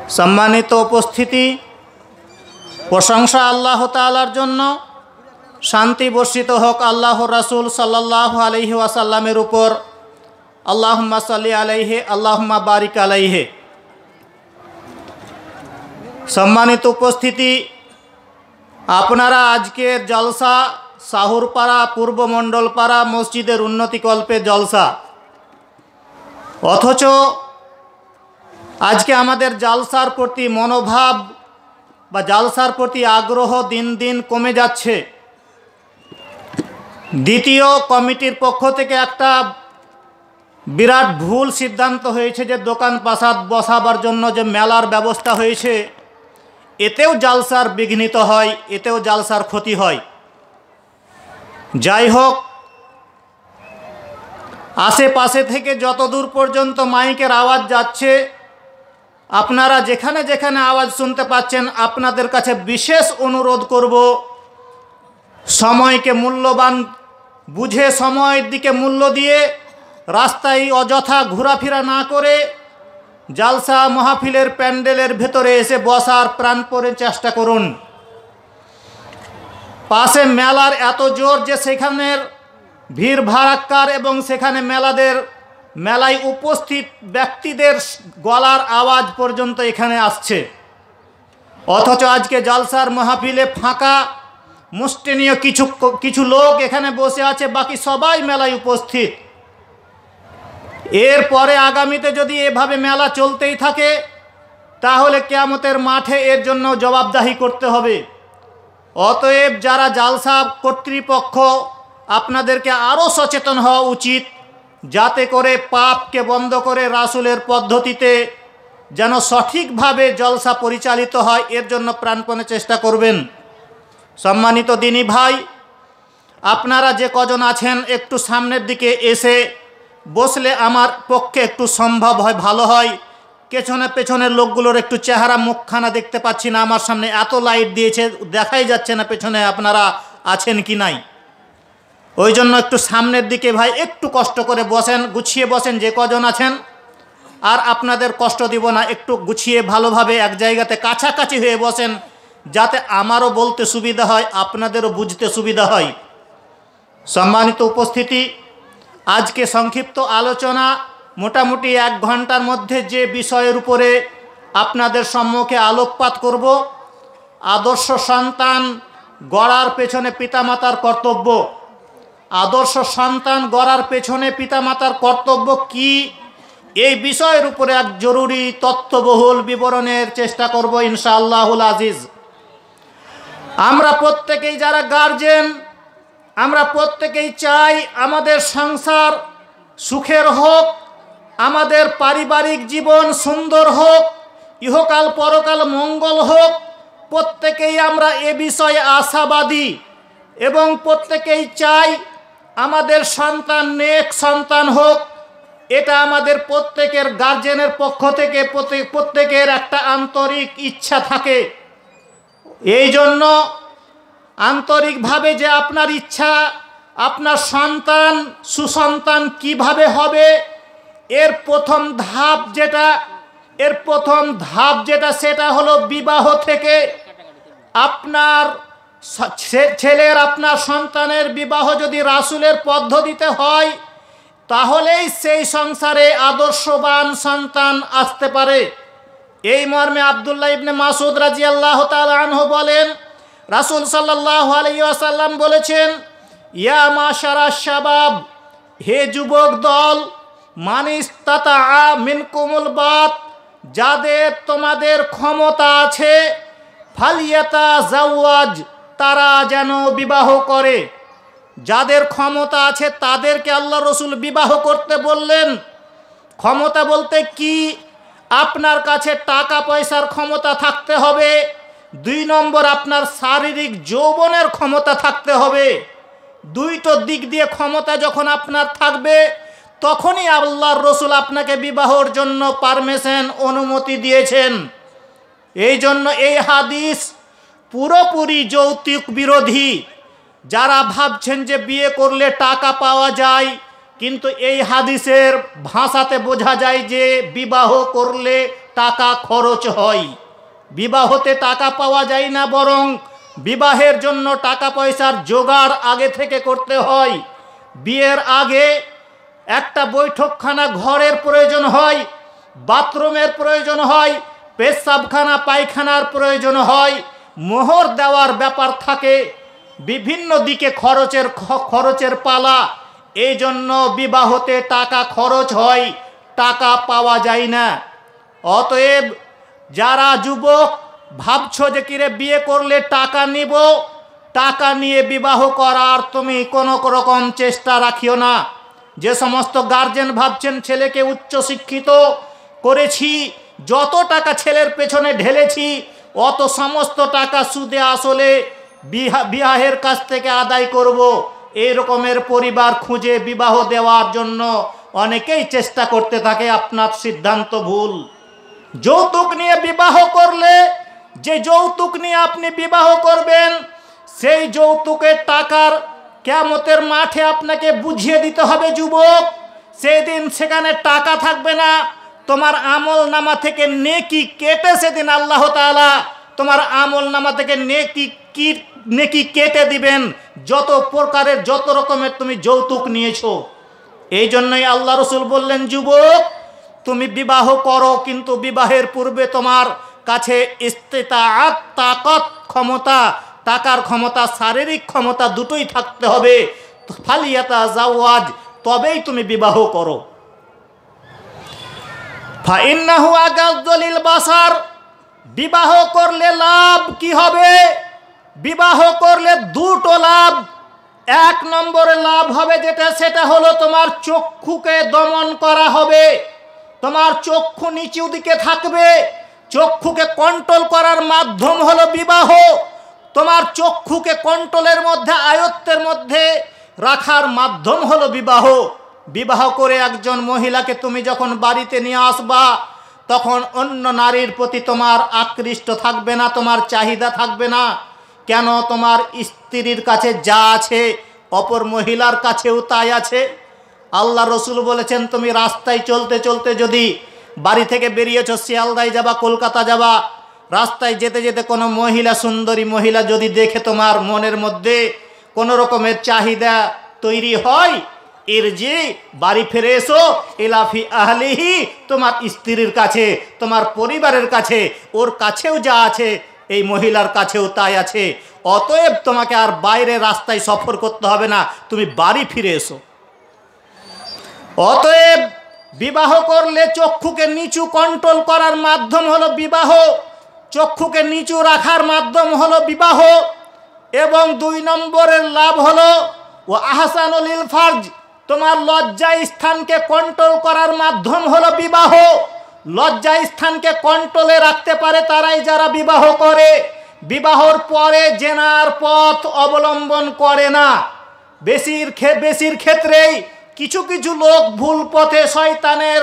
सम्मानित उपस्थिति, प्रशंसा आल्लाह ताआलार जन्य, शांति बर्षित होक आल्लाहर रसूल सल्लल्लाहु आलैहि ओयासाल्लामेर उपर। अल्लाहुम्मा सल्ली आलैहि अल्लाहुम्मा बारिक आलैहि। सम्मानित उपस्थिति, आपनारा आजकेर जलसा साहुरपाड़ा पूर्व मंडलपाड़ा मस्जिदेर उन्नतिकल्पे जलसा, अथच आज के आमादेर जलसार प्रति मनोभाव बा जलसार प्रति आग्रह दिन दिन कमे जाच्छे। द्वितीय कमिटिर पक्ष थेके एकटा बिराट भूल सिद्धांत हयेछे जे दोकान पासाद बसाबार जन्य जे मेलार व्यवस्था हयेछे एतेও जलसार बिघ्नित हय, एतेও जलसार क्षति हय। যাই হোক, आशेपाशे थेके যতদূর পর্যন্ত মাইকের आवाज যাচ্ছে, আপনারা যেখানে যেখানে आवाज শুনতে পাচ্ছেন, আপনাদের কাছে বিশেষ অনুরোধ করব, সময়কে মূল্যবান বুঝে সময়ের দিকে মূল্য দিয়ে রাস্তায় অযথা ঘোরাফেরা না করে জালসা মাহফিলের প্যান্ডেলের ভেতরে এসে বসার প্রাণপণে চেষ্টা করুন। পাশে মেলার এত জোর যে সেখানের ভিড় ভাড়াক্কার এবং সেখানে মেলায় উপস্থিত ব্যক্তিদের গলার আওয়াজ পর্যন্ত এখানে আসছে, অথচ আজকে জালসার মাহফিলে ফাঁকা মুষ্টিনীয় কিছু লোক এখানে বসে আছে, বাকি সবাই মেলায় উপস্থিত। এরপরে আগামীতে যদি এভাবে মেলা চলতেই থাকে তাহলে কিয়ামতের মাঠে এর জন্য জবাবদাহি করতে হবে। অতএব যারা জালসা কর্তৃপক্ষ, আপনাদেরকে আরও সচেতন হওয়া উচিত, যাতে করে পাপকে বন্ধ করে রাসূলের পদ্ধতিতে যেন সঠিকভাবে জলসা পরিচালিত হয়, এর জন্য প্রাণপণে চেষ্টা করবেন। সম্মানিত দিনী ভাই, আপনারা যে কজন আছেন একটু সামনের দিকে এসে বসলে আমার পক্ষে একটু সম্ভব হয়, ভালো হয়। পেছনের লোকগুলোর একটু চেহারা মুখখানা দেখতে পাচ্ছি না, আমার সামনে এত লাইট দিয়েছে দেখাই যাচ্ছে না পেছনে আপনারা আছেন কি নাই। ওই জন্য একটু সামনের দিকে ভাই একটু কষ্ট করে বসেন, গুছিয়ে বসেন যে কজন আছেন। আর আপনাদের কষ্ট দিব না, একটু গুছিয়ে ভালোভাবে এক জায়গাতে কাছাকাছি হয়ে বসেন, যাতে আমারও বলতে সুবিধা হয়, আপনাদেরও বুঝতে সুবিধা হয়। সম্মানিত উপস্থিতি, আজকে সংক্ষিপ্ত আলোচনা মোটামুটি 1 ঘন্টার মধ্যে যে বিষয়ের উপরে আপনাদের সম্মুখে আলোকপাত করব, আদর্শ সন্তান গড়ার পেছনে পিতামাতার কর্তব্য। আদর্শ সন্তান গড়ার পেছনে পিতামাতার কর্তব্য কি, এই বিষয়ের উপরে এক জরুরি তথ্যবহুল বিবরণের চেষ্টা করব ইনশাআল্লাহুল আজিজ। আমরা প্রত্যেকেই যারা গার্জেন, আমরা প্রত্যেকেই চাই আমাদের সংসার সুখের হোক, আমাদের পারিবারিক জীবন সুন্দর হোক, ইহকাল পরকাল মঙ্গল হোক। প্রত্যেকেই আমরা এ বিষয়ে আশাবাদী এবং প্রত্যেকেই চাই আমাদের সন্তান নেক সন্তান হোক। এটা আমাদের প্রত্যেকের গার্জেনের পক্ষ থেকে প্রত্যেকের একটা আন্তরিক ইচ্ছা থাকে। এই জন্য আন্তরিকভাবে যে আপনার ইচ্ছা, আপনার সন্তান সুসন্তান কিভাবে হবে, এর প্রথম ধাপ যেটা সেটা হলো বিবাহ থেকে আপনার ছেলের আপনার সন্তানের বিবাহ যদি রাসূলের পদ্ধতিতে হয় তাহলেই সেই সংসারে আদর্শবান সন্তান আসতে পারে। এই মর্মে আব্দুল্লাহ ইবনে মাসউদ রাদিয়াল্লাহু তাআলা আনহু বলেন, রাসূল সাল্লাল্লাহু আলাইহি ওয়াসাল্লাম বলেছেন, ইয়া মাশারাশ শাবাব, হে যুবক দল, মানিস্তাতা মিনকুমুল বাত, যাদের তোমাদের ক্ষমতা আছে, ফালিয়াতা জাওয়াজ, তারা যেন বিবাহ করে। যাদের ক্ষমতা আছে তাদেরকে আল্লাহ রসুল বিবাহ করতে বললেন। ক্ষমতা বলতে কি? আপনার কাছে টাকা পয়সার ক্ষমতা থাকতে হবে, 2 নম্বর আপনার শারীরিক যৌবনের ক্ষমতা থাকতে হবে। দুইটো দিক দিয়ে ক্ষমতা যখন আপনার থাকবে তখনই আল্লাহর রসুল আপনাকে বিবাহর জন্য পারমিশন অনুমতি দিয়েছেন। এই জন্য এই হাদিস পুরোপুরি যৌতুক বিরোধী। যারা ভাবছেন যে বিয়ে করলে টাকা পাওয়া যায়, কিন্তু এই হাদিসের ভাষাতে বোঝা যায় যে বিবাহ করলে টাকা খরচ হয়। বিবাহতে টাকা পাওয়া যায় না, বরং বিবাহের জন্য টাকা পয়সার জোগাড় আগে থেকে করতে হয়। বিয়ের আগে একটা বৈঠকখানা ঘরের প্রয়োজন হয়, বাথরুমের প্রয়োজন হয়, পেশাবখানা পায়খানার প্রয়োজন হয়, মোহর দেওয়ার ব্যাপার থাকে, বিভিন্ন দিকে খরচের পালা। এই জন্য বিবাহতে টাকা খরচ হয়, টাকা পাওয়া যায় না। অতএব যারা যুবক ভাবছো যে কিরে বিয়ে করলে টাকা নিব, টাকা নিয়ে বিবাহ করার তুমি কোনো রকম চেষ্টা রাখিও না। যে সমস্ত গার্জেন ভাবছেন ছেলেকে উচ্চশিক্ষিত করেছি, যত টাকা ছেলের পেছনে ঢেলেছি অত সমস্ত টাকা সুদে আসলে বিবাহের কাছ থেকে আদায় করব, এই রকমের পরিবার খুঁজে বিবাহ দেওয়ার জন্য অনেকেই চেষ্টা করতে থাকে। আপনার সিদ্ধান্ত ভুল। যৌতুক নিয়ে বিবাহ করলে, যে যৌতুক নিয়ে আপনি বিবাহ করবেন, সেই যৌতুকের টাকার কিয়ামতের মাঠে আপনাকে বুঝিয়ে দিতে হবে যুবক। সেদিন সেখানে টাকা থাকবে না, তোমার আমল নামা থেকে নেকি কেটে সেদিন আল্লাহ তাআলা তোমার আমল নামা থেকে নেকি কেটে দিবেন, যত প্রকারের যত রকমের তুমি যৌতুক নিয়েছো। এই জন্যই আল্লাহ রসুল বললেন, যুবক তুমি বিবাহ করো, কিন্তু বিবাহের পূর্বে তোমার কাছে ইস্তিতাআত, তাকত, ক্ষমতা, টাকার ক্ষমতা, শারীরিক ক্ষমতা দুটোই থাকতে হবে। ফালিয়াতাজাওয়াজ, তবেই তুমি বিবাহ করো। ফাইন্নাহু আগাযযু লিল বাসার, বিবাহ করলে লাভ কি হবে? বিবাহ করলে দুটো লাভ। এক নম্বরে লাভ হবে যেটা, সেটা হলো তোমার চক্ষুকে দমন করা হবে। তোমার চক্ষু নিচু দিকে থাকবে, চক্ষুকে কন্ট্রোল করার মাধ্যম হলো বিবাহ। তোমার চক্ষুকে কন্ট্রোলের মধ্যে, আয়ত্তের মধ্যে রাখার মাধ্যম হলো বিবাহ। বিবাহ করে একজন মহিলাকে তুমি যখন বাড়িতে নিয়ে আসবা, তখন অন্য নারীর প্রতি তোমার আকৃষ্ট থাকবে না, তোমার চাহিদা থাকবে না। কেন? তোমার স্ত্রীর কাছে যা আছে অপর মহিলার কাছেও তাই আছে। আল্লাহ রসুল বলেছেন, তুমি রাস্তায় চলতে চলতে যদি বাড়ি থেকে বেরিয়েছ, শিয়ালদায় যাবা, কলকাতা যাবা, রাস্তায় যেতে যেতে কোনো মহিলা, সুন্দরী মহিলা যদি দেখে তোমার মনের মধ্যে কোনো রকমের চাহিদা তৈরি হয়, ইরজি, বাড়ি ফিরে এসো, ইলাফি আহলিহি, তোমার স্ত্রীর কাছে, তোমার পরিবারের কাছে, ওর কাছেও যা আছে এই মহিলার কাছেও তাই আছে। অতএব তোমাকে আর বাইরে রাস্তায় সফর করতে হবে না, তুমি বাড়ি ফিরে এসো। অতএব বিবাহ করলে চক্ষুকে নিচু কন্ট্রোল করার মাধ্যম হলো বিবাহ, চক্ষুকে নিচু রাখার মাধ্যম হলো বিবাহ। এবং দুই নম্বরের লাভ হলো ও আহসানুল ফারজ, তোমার লজ্জা স্থানকে কন্ট্রোল করার মাধ্যম হলো বিবাহ। লজ্জা স্থানকে কন্ট্রোলে রাখতে পারে তারাই যারা বিবাহ করে। বিবাহর পরে জেনার পথ অবলম্বন করে না। বেশির ক্ষেত্রেই কিছু কিছু লোক ভুল পথে শয়তানের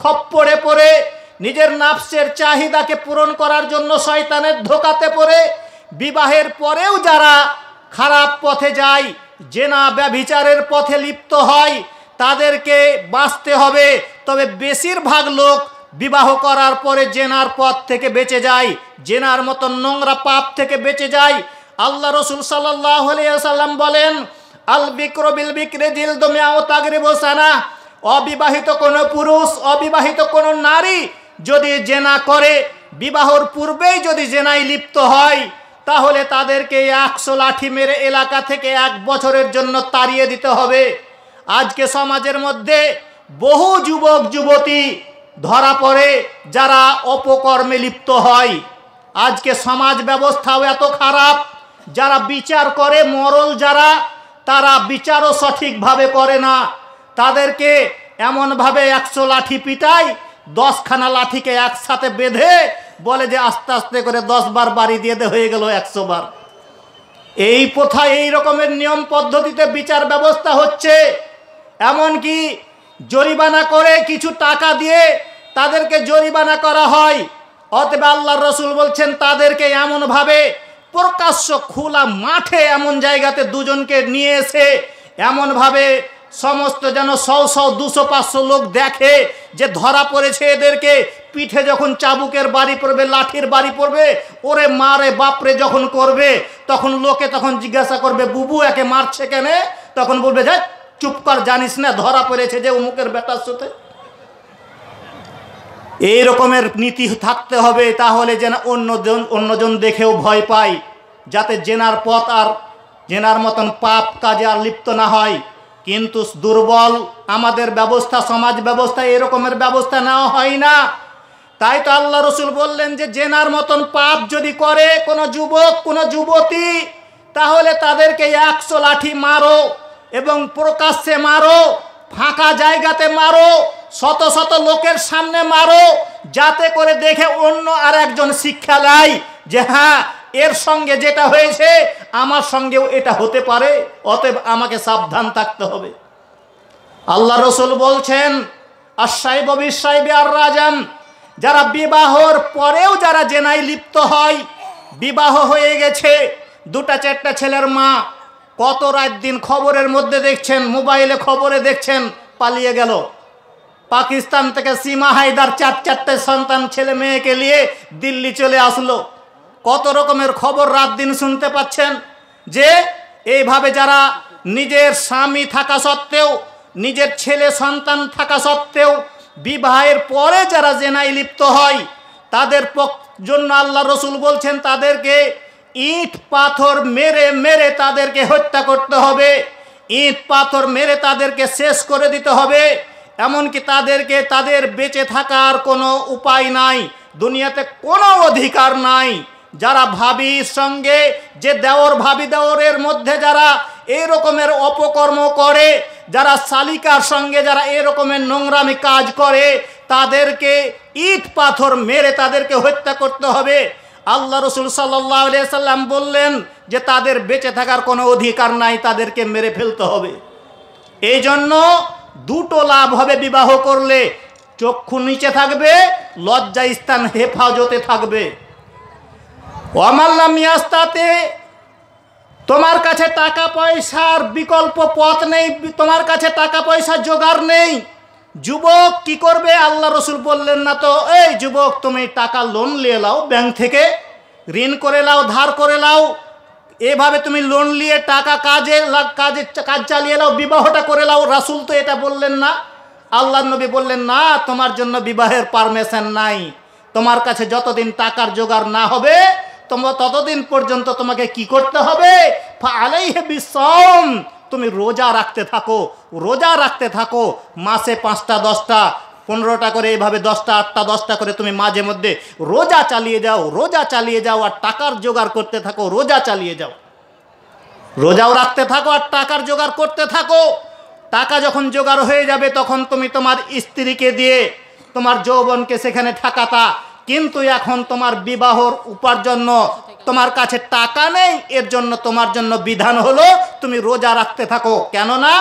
খপ্পরে পড়ে, নিজের নাফসের চাহিদাকে পূরণ করার জন্য শয়তানের ধোঁকাতে পড়ে বিবাহের পরেও যারা খারাপ পথে যায়, জেনা ব্যভিচারের পথে লিপ্ত হয়, তাদেরকে বাঁচতে হবে। তবে বেশিরভাগ লোক বিবাহ করার পরে জেনার পথ থেকে বেঁচে যায়, জেনার মতো নোংরা পাপ থেকে বেঁচে যায়। আল্লাহ রসুল সাল্লাল্লাহু আলাইহি ওয়াসাল্লাম বলেন, আল বিক্র বিল বিক্রে জিলদু মিআউ তাগরিবু সানা, অবিবাহিত কোনো পুরুষ, অবিবাহিত কোনো নারী যদি জেনা করে, বিবাহর পূর্বেই যদি জেনায় লিপ্ত হয়, তাহলে তাদেরকে 100 লাঠি মেরে এলাকা থেকে 1 বছরের জন্য তাড়িয়ে দিতে হবে। আজকে সমাজের মধ্যে বহু যুবক যুবতী ধরা পড়ে যারা অপকর্মে লিপ্ত হয়। আজকে সমাজ ব্যবস্থাও এত খারাপ, যারা বিচার করে মরল যারা, তারা বিচারও সঠিকভাবে করে না। তাদেরকে এমনভাবে 100 লাঠি পিটায়, 10খানা লাঠিকে একসাথে বেঁধে বলে যে আস্তে আস্তে করে 10 বার বাড়ি দিয়ে হয়ে গেল 100 বার। এই প্রথা, এই রকমের নিয়ম পদ্ধতিতে বিচার ব্যবস্থা হচ্ছে। এমনকি জরিমানা করে, কিছু টাকা দিয়ে তাদেরকে জরিমানা করা হয়। অতএব আল্লাহর রসুল বলছেন, তাদেরকে এমনভাবে প্রকাশ্য খোলা মাঠে এমন জায়গাতে দুজনকে নিয়ে এসে এমনভাবে সমস্ত যেন 100 200 500 লোক দেখে যে ধরা পড়েছে এদেরকে। পিঠে যখন চাবুকের বাড়ি পড়বে, লাঠির বাড়ি পড়বে, ওরে মারে বাপরে যখন করবে, তখন লোকে তখন জিজ্ঞাসা করবে বুবু একে মারছে কেন? তখন বলবে যে চুপ কর, জানিস না ধরা পড়েছে যে অমুকের বেটার সাথে। এই রকমের নীতি থাকতে হবে, তাহলে যেন অন্যজন দেখেও ভয় পায়, যাতে জেনার পথ আর জেনার মতন পাপ কাজে আর লিপ্ত না হয়। কিন্তু দুর্বল আমাদের ব্যবস্থা, সমাজ ব্যবস্থা, এরকমের ব্যবস্থা নেওয়া হয় না। তাই তো আল্লাহ রসুল বললেন যে জেনার মতন পাপ যদি করে কোনো যুবক কোনো যুবতী, তাহলে তাদেরকে 100 লাঠি মারো, এবং প্রকাশ্যে মারো, ফাঁকা জায়গাতে মারো, শত শত লোকের সামনে মারো, যাতে করে দেখে অন্য আর একজন শিক্ষা নেয় যে হ্যাঁ এর সঙ্গে যেটা হয়েছে আমার সঙ্গেও এটা হতে পারে, অতএব আমাকে সাবধান থাকতে হবে। আল্লাহ রসুল বলছেন আশ-শাইব বিশ-শাইবি আর-রাজাম, যারা বিবাহর পরেও যারা জেনায় লিপ্ত হয়, বিবাহ হয়ে গেছে, 2টা 4টা ছেলের মা, কত রাত দিন খবরের মধ্যে দেখছেন, মোবাইলে খবরে দেখছেন পালিয়ে গেল পাকিস্তান থেকে সীমা হায়দার 4-4টে সন্তান ছেলে মেয়েকে নিয়ে দিল্লি চলে আসলো। কত রকমের খবর রাত দিন শুনতে পাচ্ছেন যে এইভাবে যারা নিজের স্বামী থাকা সত্ত্বেও, নিজের ছেলে সন্তান থাকা সত্ত্বেও বিবাহের পরে যারা জেনায় লিপ্ত হয়, তাদের জন্য আল্লাহ রসুল বলছেন তাদেরকে ইট পাথর মেরে মেরে তাদেরকে হত্যা করতে হবে, ইট পাথর মেরে তাদেরকে শেষ করে দিতে হবে। এমনকি তাদেরকে তাদের বেঁচে থাকার কোনো উপায় নাই, দুনিয়াতে কোনো অধিকার নাই। যারা ভাবির সঙ্গে, যে দেওর ভাবি দেওরের মধ্যে যারা এই রকমের অপকর্ম করে, যারা শালিকার সঙ্গে যারা এই রকমের নোংরামি কাজ করে, তাদেরকে ইট পাথর মেরে তাদেরকে হত্যা করতে হবে। আল্লাহ রসুল সাল্লাল্লাহু আলাইহি সাল্লাম বললেন যে তাদের বেঁচে থাকার কোনো অধিকার নাই, তাদেরকে মেরে ফেলতে হবে। এই জন্য 2টো লাভ হবে বিবাহ করলে, চক্ষু নিচে থাকবে, লজ্জা স্থান হেফাজতে থাকবে। ওয়ামাল্লাম ইয়াস্তাতে, তোমার কাছে টাকা পয়সার বিকল্প পথ নেই, তোমার কাছে টাকা পয়সা জোগাড় নেই, যুবক কি করবে? আল্লাহ রসুল বললেন না তো এই যুবক তুমি টাকা লোন নিয়ে নাও, ব্যাংক থেকে ঋণ করে নাও, ধার করে নাও, এভাবে তুমি লোন নিয়ে টাকা কাজ চালিয়ে নাও, বিবাহটা করে নাও। রাসূল তো এটা বললেন না। আল্লাহ নবী বললেন না, তোমার জন্য বিবাহের পারমিশন নাই। তোমার কাছে যতদিন টাকার জোগাড় না হবে ততদিন পর্যন্ত তোমাকে কি করতে হবে? ফালাইহি বিসওম, তুমি রোজা রাখতে থাকো, রোজা রাখতে থাকো। মাসে 5টা 10টা 15টা করে এইভাবে 10টা 8টা 10টা করে তুমি মাঝে মধ্যে রোজা চালিয়ে যাও, রোজা চালিয়ে যাও, আর টাকার জোগাড় করতে থাকো, রোজা চালিয়ে যাও, রোজাও রাখতে থাকো আর টাকার জোগাড় করতে থাকো। টাকা যখন জোগাড় হয়ে যাবে তখন তুমি তোমার স্ত্রীকে দিয়ে তোমার যৌবনকে সেখানে ঠাকাতা। কিন্তু এখন তোমার বিবাহর উপার্জন, তোমার কাছে টাকা নেই, এর জন্য তোমার জন্য বিধান হলো তুমি রোজা রাখতে থাকো। কেননা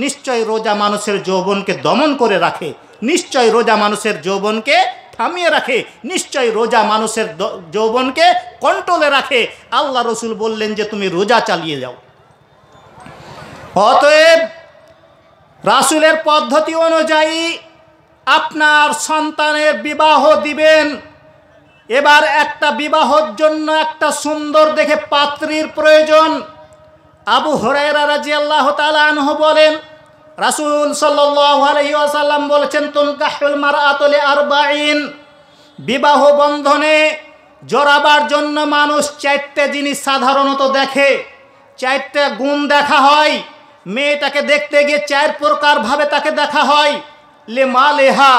নিশ্চয় রোজা মানুষের যৌবনকে দমন করে রাখে, নিশ্চয় রোজা মানুষের যৌবনকে থামিয়ে রাখে, নিশ্চয় রোজা মানুষের যৌবনকে কন্ট্রোলে রাখে। আল্লাহ রসুল বললেন যে তুমি রোজা চালিয়ে যাও। অতএব রাসূলের পদ্ধতি অনুযায়ী আপনার সন্তানের বিবাহ দিবেন। এবার একটা বিবাহের জন্য একটা সুন্দর দেখে পাত্রীর প্রয়োজন। আবু হুরায়রা রাদিয়াল্লাহু তাআলা আনহু বলেন, রাসূল সাল্লাল্লাহু আলাইহি ওয়াসাল্লাম বলেছেন, তুনকাহুল মারআতু লিআরবাঈন, বিবাহ বন্ধনে জড়াবার জন্য মানুষ 4টে জিনিস সাধারণত দেখে, 4টে গুণ দেখা হয়। মেয়েটাকে দেখতে গিয়ে 4 প্রকার ভাবে তাকে দেখা হয়। লিমালিহা,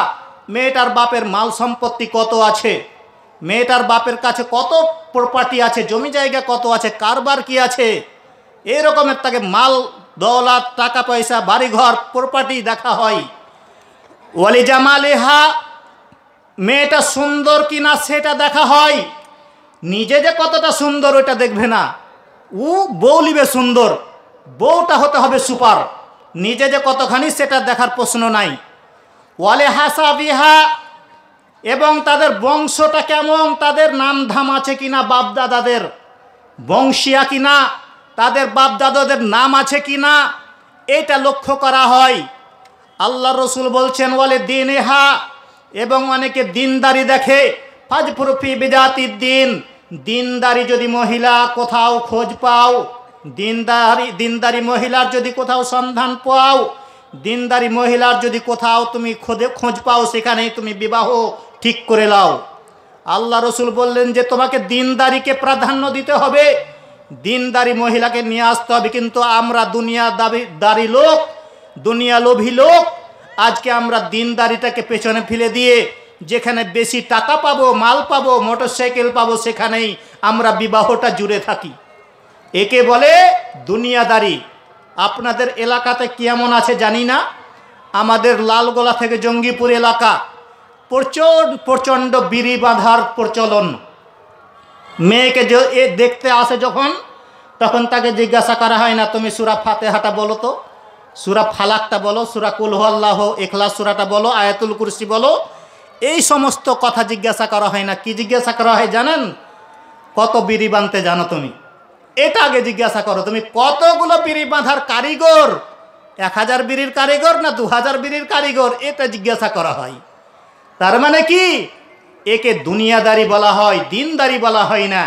মেয়েটার বাপের মাল সম্পত্তি কত আছে, মেয়েটার বাপের কাছে কত প্রপার্টি আছে, জমি জায়গা কত আছে, কারবার কি আছে, এই রকমের তাকে মাল দৌলত, টাকা পয়সা, বাড়িঘর, প্রপার্টি দেখা হয়। ওয়ালি জামালিহা, মেয়েটা সুন্দর কিনা সেটা দেখা হয়। নিজে যে কতটা সুন্দর ওটা দেখবে না, ও বউ লিবে সুন্দর, বউটা হতে হবে সুপার, নিজে যে কতখানি সেটা দেখার প্রশ্ন নাই। ওয়ালে হাসাবিহা, এবং তাদের বংশটা কেমন, তাদের নাম ধাম আছে কিনা, বাপদাদাদের বংশীয়া কিনা, তাদের বাপদাদাদের নাম আছে কিনা, এটা লক্ষ্য করা হয়। আল্লাহ রসুল বলছেন ওয়ালে দিনেহা, এবং অনেকে দিনদারি দেখে, ফাজফুরফি বিজাতির দিন, দিনদারি যদি মহিলা কোথাও খোঁজ পাও, দিনদারি মহিলার যদি কোথাও সন্ধান পাও, দিনদারি মহিলার যদি কোথাও তুমি খোঁজ পাও, সেখানেই তুমি বিবাহ ঠিক করে নাও। আল্লাহ রসুল বললেন যে তোমাকে দিনদারিকে প্রাধান্য দিতে হবে, দিনদারি মহিলাকে নিয়ে আসতে হবে। কিন্তু আমরা দুনিয়াদারি লোক, দুনিয়া লোভী লোক, আজকে আমরা দিনদারিটাকে পেছনে ফেলে দিয়ে যেখানে বেশি টাকা পাবো, মাল পাবো, মোটরসাইকেল পাবো, সেখানেই আমরা বিবাহটা জুড়ে থাকি। একে বলে দুনিয়াদারি। আপনাদের এলাকাতে কেমন আছে জানি না, আমাদের লালগোলা থেকে জঙ্গিপুর এলাকা প্রচণ্ড বিড়ি বাঁধার প্রচলন। মেয়েকে দেখতে আসে যখন, তখন তাকে জিজ্ঞাসা করা হয় না তুমি সূরা ফাতিহাটা বলো তো, সূরা ফালাকটা বলো, সূরা কুল হুয়াল্লাহু ইখলাস সূরাটা বলো, আয়াতুল কুরসি বলো, এই সমস্ত কথা জিজ্ঞাসা করা হয় না। কি জিজ্ঞাসা করা হয় জানেন? কত বিড়ি বাঁধতে জানো তুমি? এটা আগে জিজ্ঞাসা করো, তুমি কতগুলো বিড়ি বাঁধার কারিগর, 1000 বিড়ির কারিগর না 2000 বিড়ির কারিগর, এটা জিজ্ঞাসা করা হয়। তার মানে কি? একে দুনিয়াদারি বলা হয়, দিনদারি বলা হয় না।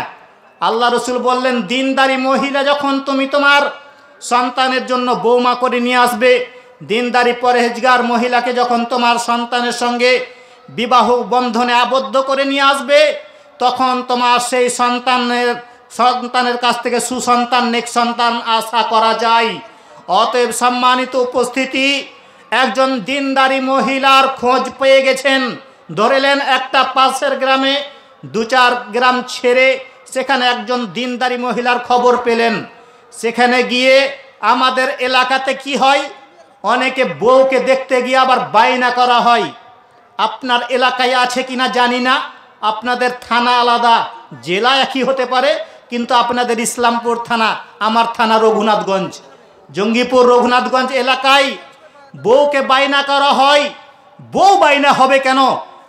আল্লাহ রসুল বললেন দিনদারি মহিলা যখন তুমি তোমার সন্তানের জন্য বৌমা করে নিয়ে আসবে, দিনদারি পরহেজগার মহিলাকে যখন তোমার সন্তানের সঙ্গে বিবাহ বন্ধনে আবদ্ধ করে নিয়ে আসবে, তখন তোমার সেই সন্তানের কাছ থেকে সুসন্তান, নেক সন্তান আশা করা যায়। অতএব সম্মানিত উপস্থিতি, একজন দিনদারি মহিলার খোঁজ পেয়ে গেছেন, ধরেলেন একটা পাশের গ্রামে 2-4 গ্রাম ছেড়ে সেখানে একজন দিনদারি মহিলার খবর পেলেন। সেখানে গিয়ে আমাদের এলাকাতে কি হয়, অনেকে বউকে দেখতে গিয়ে আবার বায়না করা হয়। আপনার এলাকায় আছে কিনা জানি না, আপনাদের থানা আলাদা, জেলা একই হতে পারে, কিন্তু আপনাদের ইসলামপুর থানা, আমার থানা রঘুনাথগঞ্জ, জঙ্গিপুর রঘুনাথগঞ্জ এলাকায় বউকে বায়না করা হয়। বউ বায়না হবে কেন?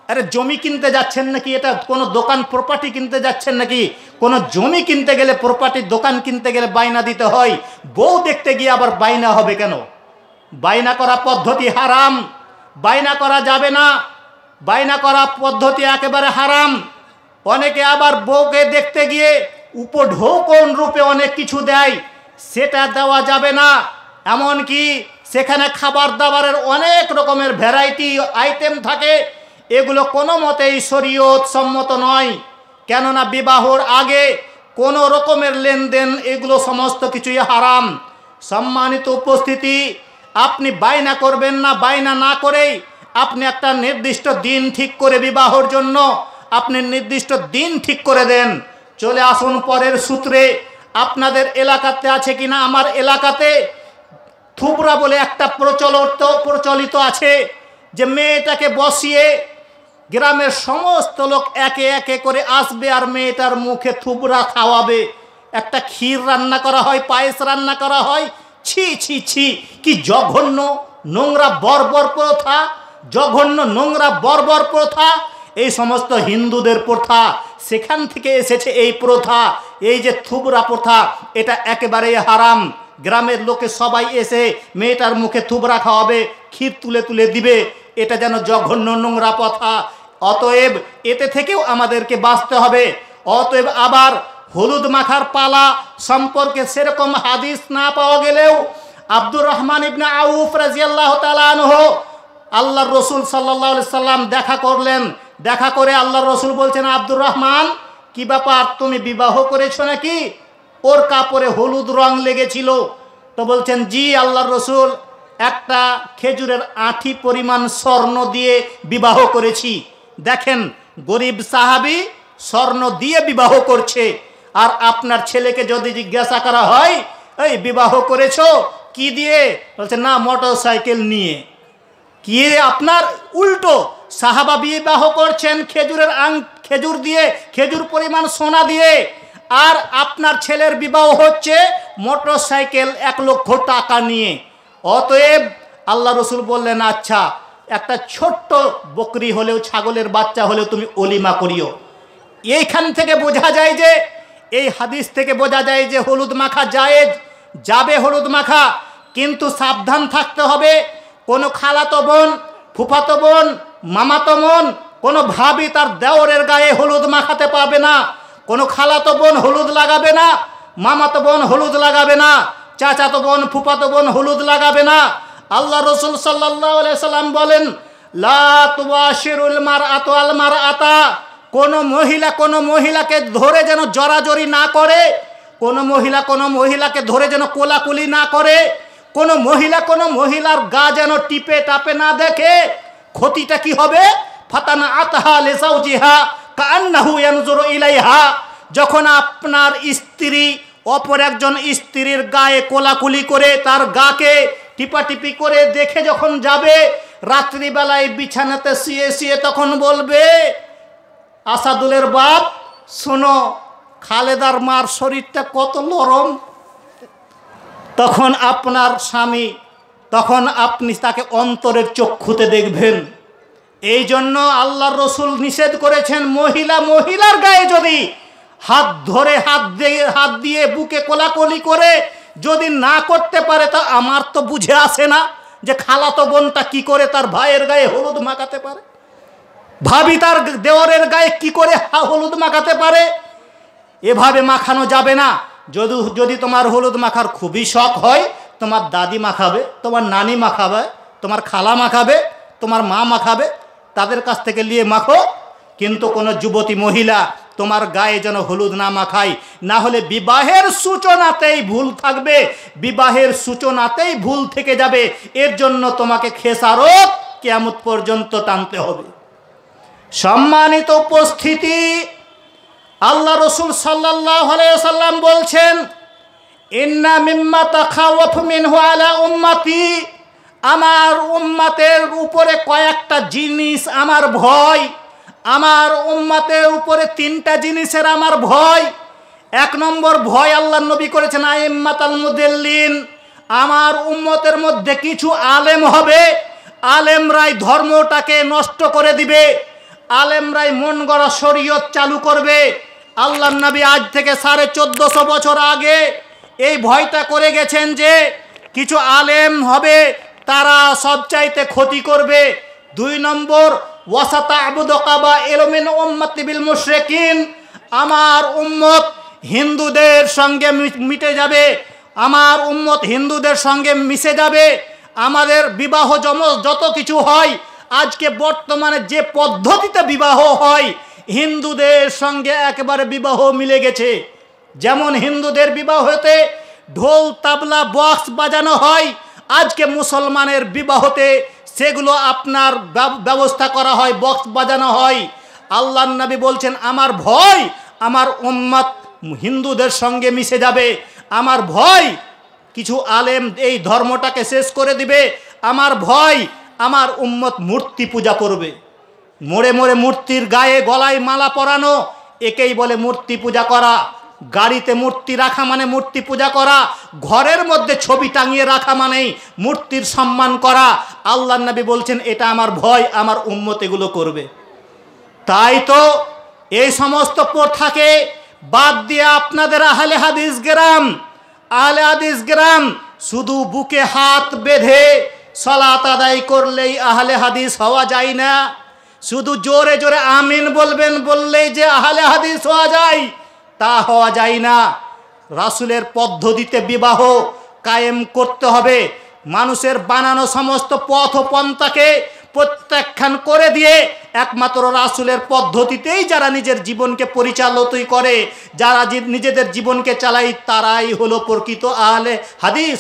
আরে জমি কিনতে যাচ্ছেন নাকি? এটা কোনো দোকান প্রপার্টি কিনতে যাচ্ছেন নাকি? কোনো জমি কিনতে গেলে, প্রপার্টির দোকান কিনতে গেলে বায়না দিতে হয়, বউ দেখতে গিয়ে আবার বায়না হবে কেন? বায়না করা পদ্ধতি হারাম, বায়না করা যাবে না, বায়না করা পদ্ধতি একেবারে হারাম। অনেকে আবার বউকে দেখতে গিয়ে উপঢৌকন রূপে অনেক কিছু দেয়, সেটা দেওয়া যাবে না। এমনকি সেখানে খাবার দাবারের অনেক রকমের ভ্যারাইটি আইটেম থাকে, এগুলো কোনো মতেই শরীয়ত সম্মত নয়। কেননা বিবাহর আগে কোনো রকমের লেনদেন, এগুলো সমস্ত কিছুই হারাম। সম্মানিত উপস্থিতি, আপনি বায়না করবেন না, বায়না না করেই আপনি একটা নির্দিষ্ট দিন ঠিক করে বিবাহর জন্য আপনি নির্দিষ্ট দিন ঠিক করে দেন। চলে আসুন পরের সূত্রে। আপনাদের এলাকাতে আছে কিনা? আমার এলাকাতে থুবরা বলে একটা প্রচলিত আছে, যে মেয়েটাকে বসিয়ে গ্রামের সমস্ত লোক একে একে করে আসবে আর মেয়েটার মুখে থুবরা খাওয়াবে। একটা ক্ষীর রান্না করা হয়, পায়েস রান্না করা হয়। ছি ছি ছি, কি জঘন্য নোংরা বর্বর প্রথা, জঘন্য নোংরা বর্বর প্রথা। এই সমস্ত হিন্দুদের প্রথা, সেখান থেকে এসেছে এই প্রথা। এই যে থুবরা প্রথা, এটা একেবারেই হারাম। গ্রামের লোকে সবাই এসে মেয়েটার মুখে থুবরা খাওয়াবে, ক্ষীর তুলে তুলে দিবে, এটা যেন জঘন্য নোংরা প্রথা। অতএব এতে থেকেও আমাদেরকে বাঁচতে হবে। অতএব আবার হলুদ মাখার পালা সম্পর্কে সেরকম হাদিস না পাওয়া গেলেও আব্দুর রহমান ইবনে আউফ রাদিয়াল্লাহু তাআলা আনহু আল্লাহর রসুল সাল্লাল্লাহু আলাইহি সাল্লাম দেখা করলেন। দেখা করে আল্লাহর রসুল বলছেন, আব্দুর রহমান, কি ব্যাপার, তুমি বিবাহ করেছো নাকি? ওর কাপড়ে হলুদ রং লেগেছিল। তো বলছেন, জি আল্লাহর রসুল, একটা খেজুরের আঁঠি পরিমাণ স্বর্ণ দিয়ে বিবাহ করেছি। দেখেন, গরিব সাহাবী স্বর্ণ দিয়ে বিবাহ করছে। আর আপনার ছেলেকে যদি জিজ্ঞাসা করা হয়, এই বিবাহ করেছো কি দিয়ে? বলছে, না, মোটরসাইকেল নিয়ে। কি আপনার উল্টো, সাহাবা বিবাহ করছেন খেজুর দিয়ে, খেজুর পরিমাণ সোনা দিয়ে, আর আপনার ছেলের বিবাহ হচ্ছে মোটরসাইকেল 1 লক্ষ টাকা নিয়ে। অতএব আল্লাহ রসুল বললেন, আচ্ছা, একটা ছোট্ট বকরি হলেও, ছাগলের বাচ্চা হলেও তুমি অলিমা করিও। এইখান থেকে বোঝা যায় যে, এই হাদিস থেকে বোঝা যায় যে হলুদ মাখা জায়েজ, যাবে হলুদ মাখা, কিন্তু সাবধান থাকতে হবে, কোনো খালাতো বোন, ফুফাতো বোন, মামাতো বোন, কোনো ভাবি তার দেওরের গায়ে হলুদ মাখাতে পারবে না। কোনো খালাতো বোন হলুদ লাগাবে না, মামাতো বোন হলুদ লাগাবে না, চাচাতো বোন, ফুফাতো বোন হলুদ লাগাবে না। আল্লাহ রসুল সাল্লাল্লাহু আলাইহি সাল্লাম বলেন, লা তুবাশিরুল মারআতু আল মারআতা, কোনো মহিলাকে ধরে যেন জড়াজড়ি না করে, কোনো মহিলাকে ধরে যেন কোলাকুলি না করে, কোনো মহিলার গা যেন টিপে টাপে না দেখে। ক্ষতিটা কি হবে? ফাতানা আতহা লিজাওজিহা কান্নাহু ইয়ানজুরু ইলাইহা, যখন আপনার স্ত্রী অপর একজন স্ত্রীর গায়ে কোলাকুলি করে, তার গাকে টিপাটিপি করে দেখে যখন যাবে, রাত্রিবেলায় বিছানাতে শুয়ে তখন বলবে, আসাদুলের বাপ শোনো, খালেদার মার শরীরটা কত নরম। তখন আপনার স্বামী, তখন আপনি তাকে অন্তরের চক্ষুতে দেখবেন। এই জন্য আল্লাহর রসুল নিষেধ করেছেন, মহিলার গায়ে যদি হাত দিয়ে বুকে কোলাকুলি করে যদি না করতে পারে, তা আমার তো বুঝে আসে না যে খালাতো বোনটা কি করে তার ভাইয়ের গায়ে হলুদ মাখাতে পারে, ভাবি তার দেওরের গায়ে কি করে হলুদ মাখাতে পারে। এভাবে মাখানো যাবে না। যদি তোমার হলুদ মাখার খুবই শখ হয়, তোমার দাদি মাখাবে, তোমার নানি মাখাবে, তোমার খালা মাখাবে, তোমার মা মাখাবে, তাদের কাছ থেকে নিয়ে মাখো। কিন্তু কোনো যুবতী মহিলা তোমার গায়ে যেন হলুদ না মাখায়, না হলে বিবাহের সূচনাতেই ভুল থাকবে, বিবাহের সূচনাতেই ভুল থেকে যাবে। এর জন্য তোমাকে খেসারত কিয়ামত পর্যন্ত টানতে হবে। সম্মানিত উপস্থিতি, আল্লাহ রসুল সাল্লাল্লাহু আলাইহি সাল্লাম বলছেন, ইন্না মিম্মা তাখাওয়াফু মিনহু আলা উম্মতি, আমার উম্মতের উপরে কয়েকটা জিনিস আমার ভয়, আমার উম্মতের উপরে 3টা জিনিসের আমার ভয়। 1 নম্বর ভয় আল্লাহর নবী করেছেন, আইম্মাতাল মুদিল্লিন, আমার উম্মতের মধ্যে কিছু আলেম হবে, আলেমরাই ধর্মটাকে নষ্ট করে দিবে, আলেমরাই মন গড়া শরীয়ত চালু করবে। আল্লাহর নবী আজ থেকে 1450 বছর আগে এই ভয়টা করে গেছেন যে কিছু আলেম হবে, তারা সবচাইতে ক্ষতি করবে। 2 নম্বর, ওয়াসাতা'বুদু কাবাইল মিন উম্মতি বিল মুশরিকিন, আমার উম্মত হিন্দুদের সঙ্গে মিটে যাবে, আমার উম্মত হিন্দুদের সঙ্গে মিশে যাবে। আমাদের বিবাহ যত কিছু হয়, আজকে বর্তমানে যে পদ্ধতিতে বিবাহ হয়, হিন্দুদের সঙ্গে একেবারে বিবাহ মিলে গেছে। যেমন হিন্দুদের বিবাহতে ঢোল তাবলা বক্স বাজানো হয়, আজকে মুসলমানের বিবাহতে সেগুলো আপনার ব্যবস্থা করা হয়, বক্স বাজানো হয়। আল্লাহর নবী বলছেন, আমার ভয় আমার উম্মত হিন্দুদের সঙ্গে মিশে যাবে, আমার ভয় কিছু আলেম এই ধর্মটাকে শেষ করে দিবে, আমার ভয় আমার উম্মত মূর্তি পূজা করবে। মোড়ে মোড়ে মূর্তির গায়ে গলায় মালা পরানো, একেই বলে মূর্তি পূজা করা। গাড়িতে মূর্তি রাখা মানে মূর্তি পূজা করা, ঘরের মধ্যে ছবি টাঙিয়ে রাখা মানেই মূর্তির সম্মান করা। আল্লাহর নবী বলছেন, এটা আমার ভয়, আমার উম্মত এগুলো করবে। তাই তো এই সমস্ত প্রথাকে বাদ দিয়ে আপনাদের আহলে হাদিস গ্রাম শুধু বুকে হাত বেঁধে সালাত আদায় করলেই আহলে হাদিস হওয়া যায় না। শুধু জোরে জোরে আমিন বললেই যে আহলে হাদিস হওয়া যায়, তা হওয়া যায় না। রাসূলের পদ্ধতিতে বিবাহ কায়েম করতে হবে। মানুষের বানানো সমস্ত পথ ও পন্থাকে প্রত্যাখ্যান করে দিয়ে একমাত্র রাসূলের পদ্ধতিতেই যারা নিজের জীবনকে পরিচালিত করে, যারা নিজেদের জীবনকে চালায়, তারাই হলো প্রকৃত আহলে হাদিস,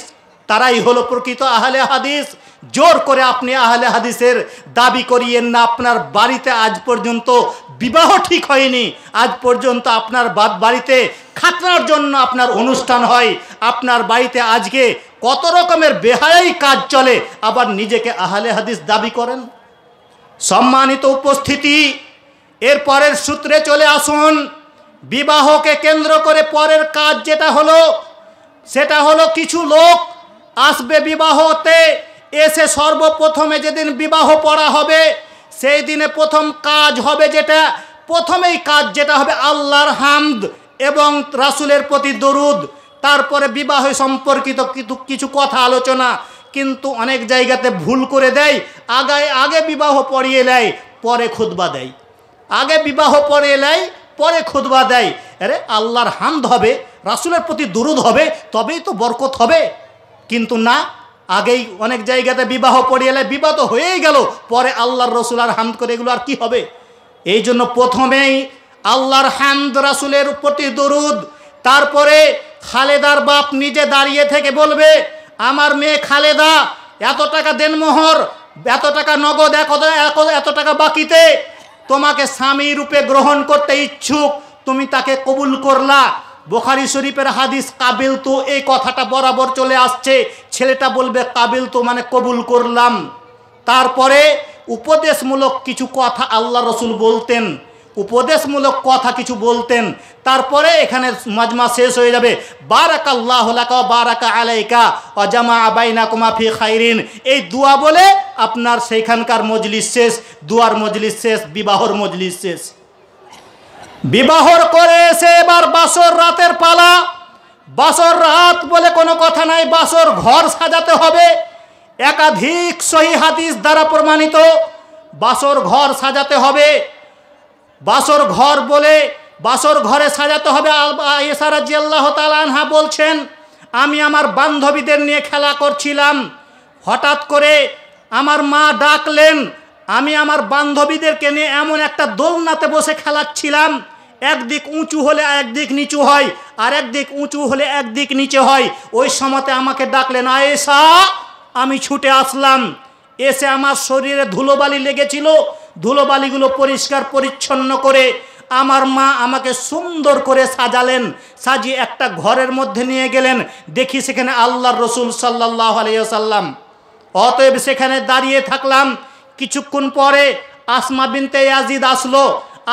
তারাই হলো প্রকৃত আহলে হাদিস। জোর করে আপনি আহলে হাদিসের দাবি করিয়েন না। আপনার বাড়িতে আজ পর্যন্ত বিবাহ ঠিক হয়নি, আজ পর্যন্ত আপনার বাড়িতে খাতনার জন্য আপনার অনুষ্ঠান হয়, আপনার বাড়িতে আজকে কত রকমের বেহায়াই কাজ চলে, আবার নিজেকে আহলে হাদিস দাবি করেন। সম্মানিত উপস্থিতি, এর পরের সূত্রে চলে আসুন। বিবাহকে কেন্দ্র করে পরের কাজ যেটা হলো, সেটা হলো কিছু লোক আসবে বিবাহতে, এসে সর্বপ্রথমে যেদিন বিবাহ পড়া হবে সেই দিনে প্রথমেই কাজ যেটা হবে আল্লাহর হামদ এবং রাসূলের প্রতি দরুদ। তারপরে বিবাহ সম্পর্কিত কিছু কথা আলোচনা। কিন্তু অনেক জায়গাতে ভুল করে দেয়, আগে বিবাহ পড়িয়ে নেয়, পরে খুতবা দেয়। আগে বিবাহ পড়িয়ে নেয়, পরে খুতবা দেয়। আরে আল্লাহর হামদ হবে, রাসূলের প্রতি দুরূদ হবে, তবেই তো বরকত হবে। কিন্তু না, আগেই অনেক জায়গাতে বিবাহ পড়িয়ে নেয়, বিবাহ তো হয়েই গেল, পরে আল্লাহর রসুল আর হামদ করে, এগুলো আর কি হবে? এই জন্য প্রথমেই আল্লাহর হামদ, রাসূলের প্রতি দুরূদ, তারপরে খালেদার বাপ নিজে দাঁড়িয়ে থেকে বলবে, আমার মেয়ে খালেদা এত টাকা দেনমোহর, এত টাকা নগদ, এত টাকা বাকিতে তোমাকে স্বামী রূপে গ্রহণ করতে ইচ্ছুক, তুমি তাকে কবুল করলা। বুখারী শরীফের হাদিস কাবিল তু, এই কথাটা বরাবর চলে আসছে। ছেলেটা বলবে কাবিল তু মানে কবুল করলাম। তারপরে উপদেশমূলক কিছু কথা আল্লাহ রসুল বলতেন, উপদেশমূলক কথা কিছু বলতেন। তারপরে এখানে মাজমা শেষ হয়ে যাবে। বারাকাল্লাহু লাকা ওয়া বারাকা আলাইকা ওয়া জামা বাইনাকুমা ফি খাইরিন, এই দোয়া বলে আপনার সেইখানকার মজলিস শেষ, দুয়ার মজলিস শেষ, বিবাহর মজলিস শেষ। বিবাহর করে এসে এবার বাসর রাতের পালা। বাসর রাত বলে কোনো কথা নাই, বাসর ঘর সাজাতে হবে। একাধিক সহিহ হাদিস দ্বারা প্রমাণিত বাসর ঘর সাজাতে হবে। বাসর ঘর বলে বাসর ঘরে সাজাতে হবে। আয়েশা রাদিয়াল্লাহু তাআলা আনহা বলছেন, আমি আমার বান্ধবীদের নিয়ে খেলা করছিলাম, হঠাৎ করে আমার মা ডাকলেন। আমি আমার বান্ধবীদেরকে নিয়ে এমন একটা দোলনাতে বসে খেলাচ্ছিলাম, একদিক উঁচু হলে একদিক নিচু হয়, আর একদিক উঁচু হলে একদিক নিচে হয়। ওই সময়তে আমাকে ডাকলেন আয়েশা, আমি ছুটে আসলাম। এসে আমার শরীরে ধুলোবালি লেগেছিল, ধুলোবালিগুলো পরিষ্কার পরিচ্ছন্ন করে আমার মা আমাকে সুন্দর করে সাজালেন। সাজিয়ে একটা ঘরের মধ্যে নিয়ে গেলেন। দেখি সেখানে আল্লাহর রসুল সাল্লাল্লাহু আলাইহি ওয়াসাল্লাম। অতএব সেখানে দাঁড়িয়ে থাকলাম। কিছুক্ষণ পরে আসমা বিনতে ইয়াজিদ আসলো।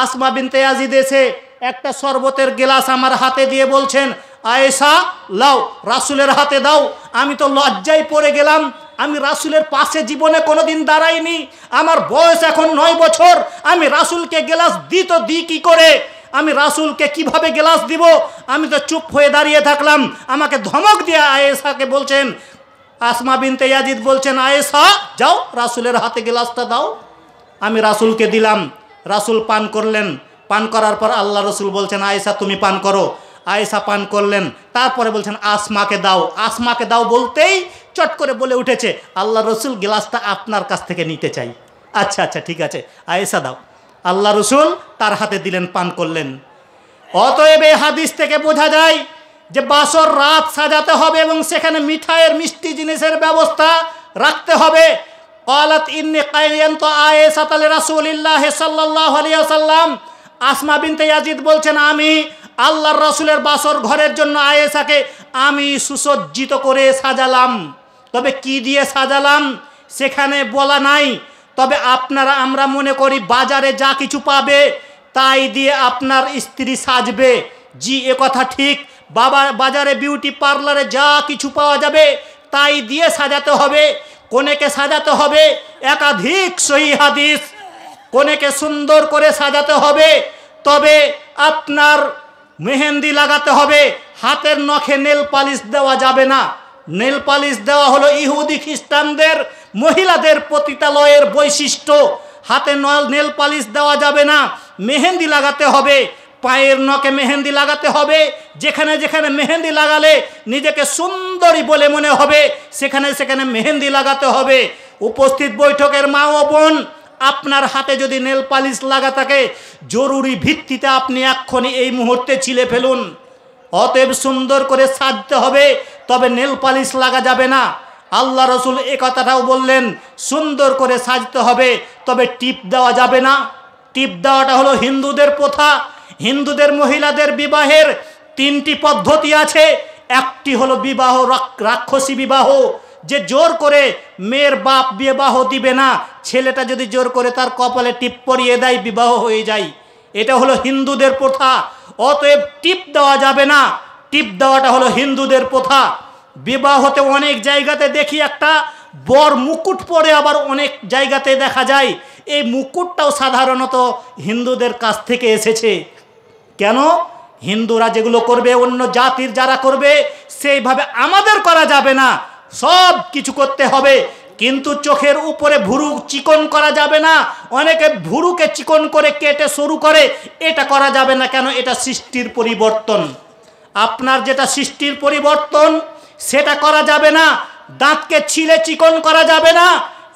আসমা বিনতে ইয়াজিদ এসে একটা শরবতের গ্লাস আমার হাতে দিয়ে বলছেন, আয়েশা লাও, রাসূলের হাতে দাও। আমি তো লজ্জায় পড়ে গেলাম, আমি রাসূলের পাশে জীবনে কোনোদিন দাঁড়াইনি, আমার বয়স এখন 9 বছর, আমি রাসূলকে গ্লাস দিই কি করে, আমি রাসূলকে কিভাবে গ্লাস দিব? আমি তো চুপ হয়ে দাঁড়িয়ে থাকলাম। আমাকে ধমক দিয়ে আয়েশাকে বলছেন, আসমা বিনতে ইয়াজিদ বলছেন, আয়েশা যাও, রাসূলের হাতে গ্লাসটা দাও। আমি রাসূলকে দিলাম, রাসূল পান করলেন। পান করার পর আল্লাহ রসুল বলছেন, আয়েশা তুমি পান করো। আয়েশা পান করলেন। তারপরে বলছেন, আসমাকে দাও। আসমাকে দাও বলতেই চট করে বলে উঠেছে, আল্লাহ রসুল গ্লাসটা আপনার কাছ থেকে নিতে চাই। আচ্ছা আচ্ছা ঠিক আছে, আয়েশা দাও। আল্লাহ রসুল তার হাতে দিলেন, পান করলেন। অতএব এই হাদিস থেকে বোঝা যায় যে বাসর রাত সাজাতে হবে এবং সেখানে মিঠাইয়ের, মিষ্টি জিনিসের ব্যবস্থা রাখতে হবে। ক্বালাত ইন্নী কায়্যানতু আয়েশাতা লিরাসূলিল্লাহি সাল্লাল্লাহু আলাইহি ওয়াসাল্লাম। আসমা বিনতে ইয়াজিদ বলছেন, আমি আল্লাহর রাসূলের বাসর ঘরের জন্য আয়েশাকে আমি সুসজ্জিত করে সাজালাম। তবে কি দিয়ে সাজালাম সেখানে বলা নাই। তবে আমরা মনে করি বাজারে যা কিছু পাবে তাই দিয়ে আপনার স্ত্রী সাজবে। জি, এ কথা ঠিক। বাজারে বিউটি পার্লারে যা কিছু পাওয়া যাবে তাই দিয়ে সাজাতে হবে, কনেকে সাজাতে হবে। একাধিক সহিহ হাদিস, কনেকে সুন্দর করে সাজাতে হবে। তবে আপনার মেহেন্দি লাগাতে হবে, হাতের নখে নেল পালিশ দেওয়া যাবে না। নেল পালিশ দেওয়া হলো ইহুদি খ্রিস্টানদের মহিলাদের পতিতালয়ের বৈশিষ্ট্য। হাতে নেল পালিশ দেওয়া যাবে না, মেহেন্দি লাগাতে হবে। পায়ের নখে মেহেন্দি লাগাতে হবে। যেখানে যেখানে মেহেন্দি লাগালে নিজেকে সুন্দরী বলে মনে হবে সেখানে সেখানে মেহেন্দি লাগাতে হবে। উপস্থিত বৈঠকের মা ও বোন, আপনার হাতে যদি নেল পালিশ লাগা থাকে, জরুরি ভিত্তিতে আপনি এক্ষুনি এই মুহূর্তে ছিলে ফেলুন। অতএব সুন্দর করে সাজতে হবে, তবে নেল পালিশ লাগা যাবে না। আল্লাহ রসুল এ কথাটাও বললেন, সুন্দর করে সাজতে হবে, তবে টিপ দেওয়া যাবে না। টিপ দেওয়াটা হলো হিন্দুদের প্রথা। হিন্দুদের মহিলাদের বিবাহের 3টি পদ্ধতি আছে। একটি হলো বিবাহ রাক্ষসী বিবাহ, যে জোর করে মেয়ের বাপ বিবাহ দিবে না, ছেলেটা যদি জোর করে তার কপালে টিপ পরিয়ে দেয় বিবাহ হয়ে যায়। এটা হলো হিন্দুদের প্রথা। অতএব টিপ দেওয়া যাবে না। টিপ দেওয়াটা হলো হিন্দুদের প্রথা। বিবাহতে অনেক জায়গাতে দেখি একটা বর মুকুট পরে, আবার অনেক জায়গাতে দেখা যায় এই মুকুটটাও সাধারণত হিন্দুদের কাছ থেকে এসেছে। কেন? হিন্দুরা যেগুলো করবে, অন্য জাতির যারা করবে সেইভাবে আমাদের করা যাবে না, সব কিছু করতে হবে। কিন্তু চোখের উপরে ভুরু চিকন করা যাবে না। অনেকে ভুরুকে চিকন করে কেটে সরু করে, এটা করা যাবে না। কেন? এটা সৃষ্টির পরিবর্তন। আপনার যেটা সৃষ্টির পরিবর্তন সেটা করা যাবে না। দাঁতকে ছিলে চিকন করা যাবে না।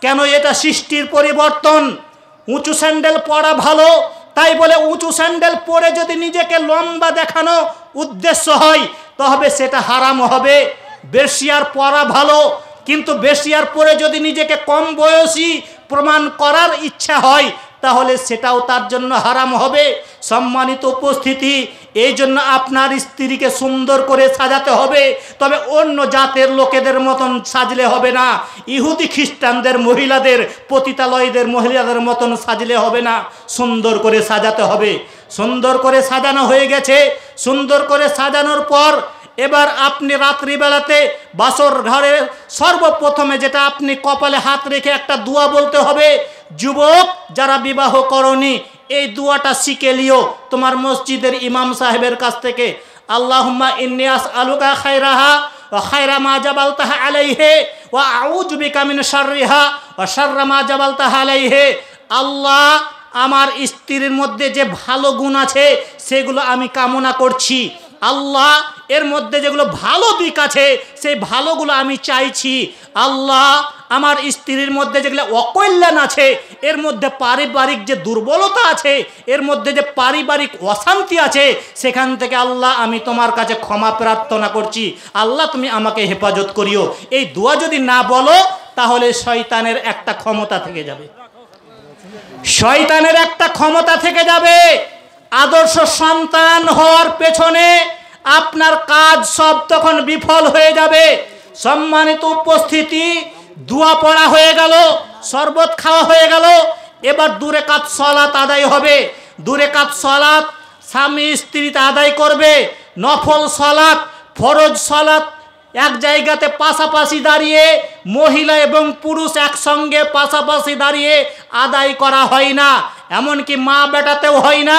কেন? এটা সৃষ্টির পরিবর্তন। উঁচু স্যান্ডেল পরা ভালো, তাই বলে উঁচু স্যান্ডেল পরে যদি নিজেকে লম্বা দেখানো উদ্দেশ্য হয় তবে সেটা হারাম হবে। বেশিয়ার পরা ভালো, কিন্তু বেশিয়ার পরে যদি নিজেকে কম বয়সী প্রমাণ করার ইচ্ছা হয় তাহলে সেটাও তার জন্য হারাম হবে। সম্মানিত উপস্থিতি, এই জন্য আপনার স্ত্রীকে সুন্দর করে সাজাতে হবে, তবে অন্য জাতের লোকেদের মতন সাজলে হবে না। ইহুদি খ্রিস্টানদের মহিলাদের, পতিতালয়দের মহিলাদের মতন সাজলে হবে না, সুন্দর করে সাজাতে হবে। সুন্দর করে সাজানো হয়ে গেছে, সুন্দর করে সাজানোর পর এবার আপনি রাত্রিবেলাতে বাসর ঘরে সর্বপ্রথমে যেটা আপনি কপালে হাত রেখে একটা দোয়া বলতে হবে। যুবক যারা বিবাহ করনি, এই দোয়াটা শিখে লিও তোমার মসজিদের ইমাম সাহেবের কাছ থেকে। আল্লাহুম্মা ইন্নী আসআলুকা খায়রাহা ওয়া খায়রা মা জাবালতাহা আলাইহি ওয়া আউযু বিকা মিন শাররিহা ওয়া শাররা মা জাবালতাহা আলাইহি। আল্লাহ, আমার স্ত্রীর মধ্যে যে ভালো গুণ আছে সেগুলো আমি কামনা করছি। আল্লাহ, এর মধ্যে যেগুলো ভালো দিক আছে সেই ভালোগুলো আমি চাইছি। আল্লাহ, আমার স্ত্রীর মধ্যে যেগুলো অকল্যাণ আছে, এর মধ্যে পারিবারিক যে দুর্বলতা আছে, এর মধ্যে যে পারিবারিক অশান্তি আছে, সেখান থেকে আল্লাহ আমি তোমার কাছে ক্ষমা প্রার্থনা করছি। আল্লাহ, তুমি আমাকে হেফাজত করিও। এই দোয়া যদি না বলো তাহলে শয়তানের একটা ক্ষমতা থেকে যাবে, শয়তানের একটা ক্ষমতা থেকে যাবে। আদর্শ সন্তান হওয়ার পেছনে আপনার কাজ সব তখন বিফল হয়ে যাবে। সম্মানিত উপস্থিতি, দোয়া পড়া হয়ে গেল, শরবত খাওয়া হয়ে গেল, এবার 2 রাকাত সালাত আদায় হবে। 2 রাকাত সালাত স্বামী স্ত্রীতে আদায় করবে। নফল সালাত, ফরজ সালাত এক জায়গাতে পাশাপাশি দাঁড়িয়ে, মহিলা এবং পুরুষ একসঙ্গে পাশাপাশি দাঁড়িয়ে আদায় করা হয় না। এমনকি মা বেটাতেও হয় না,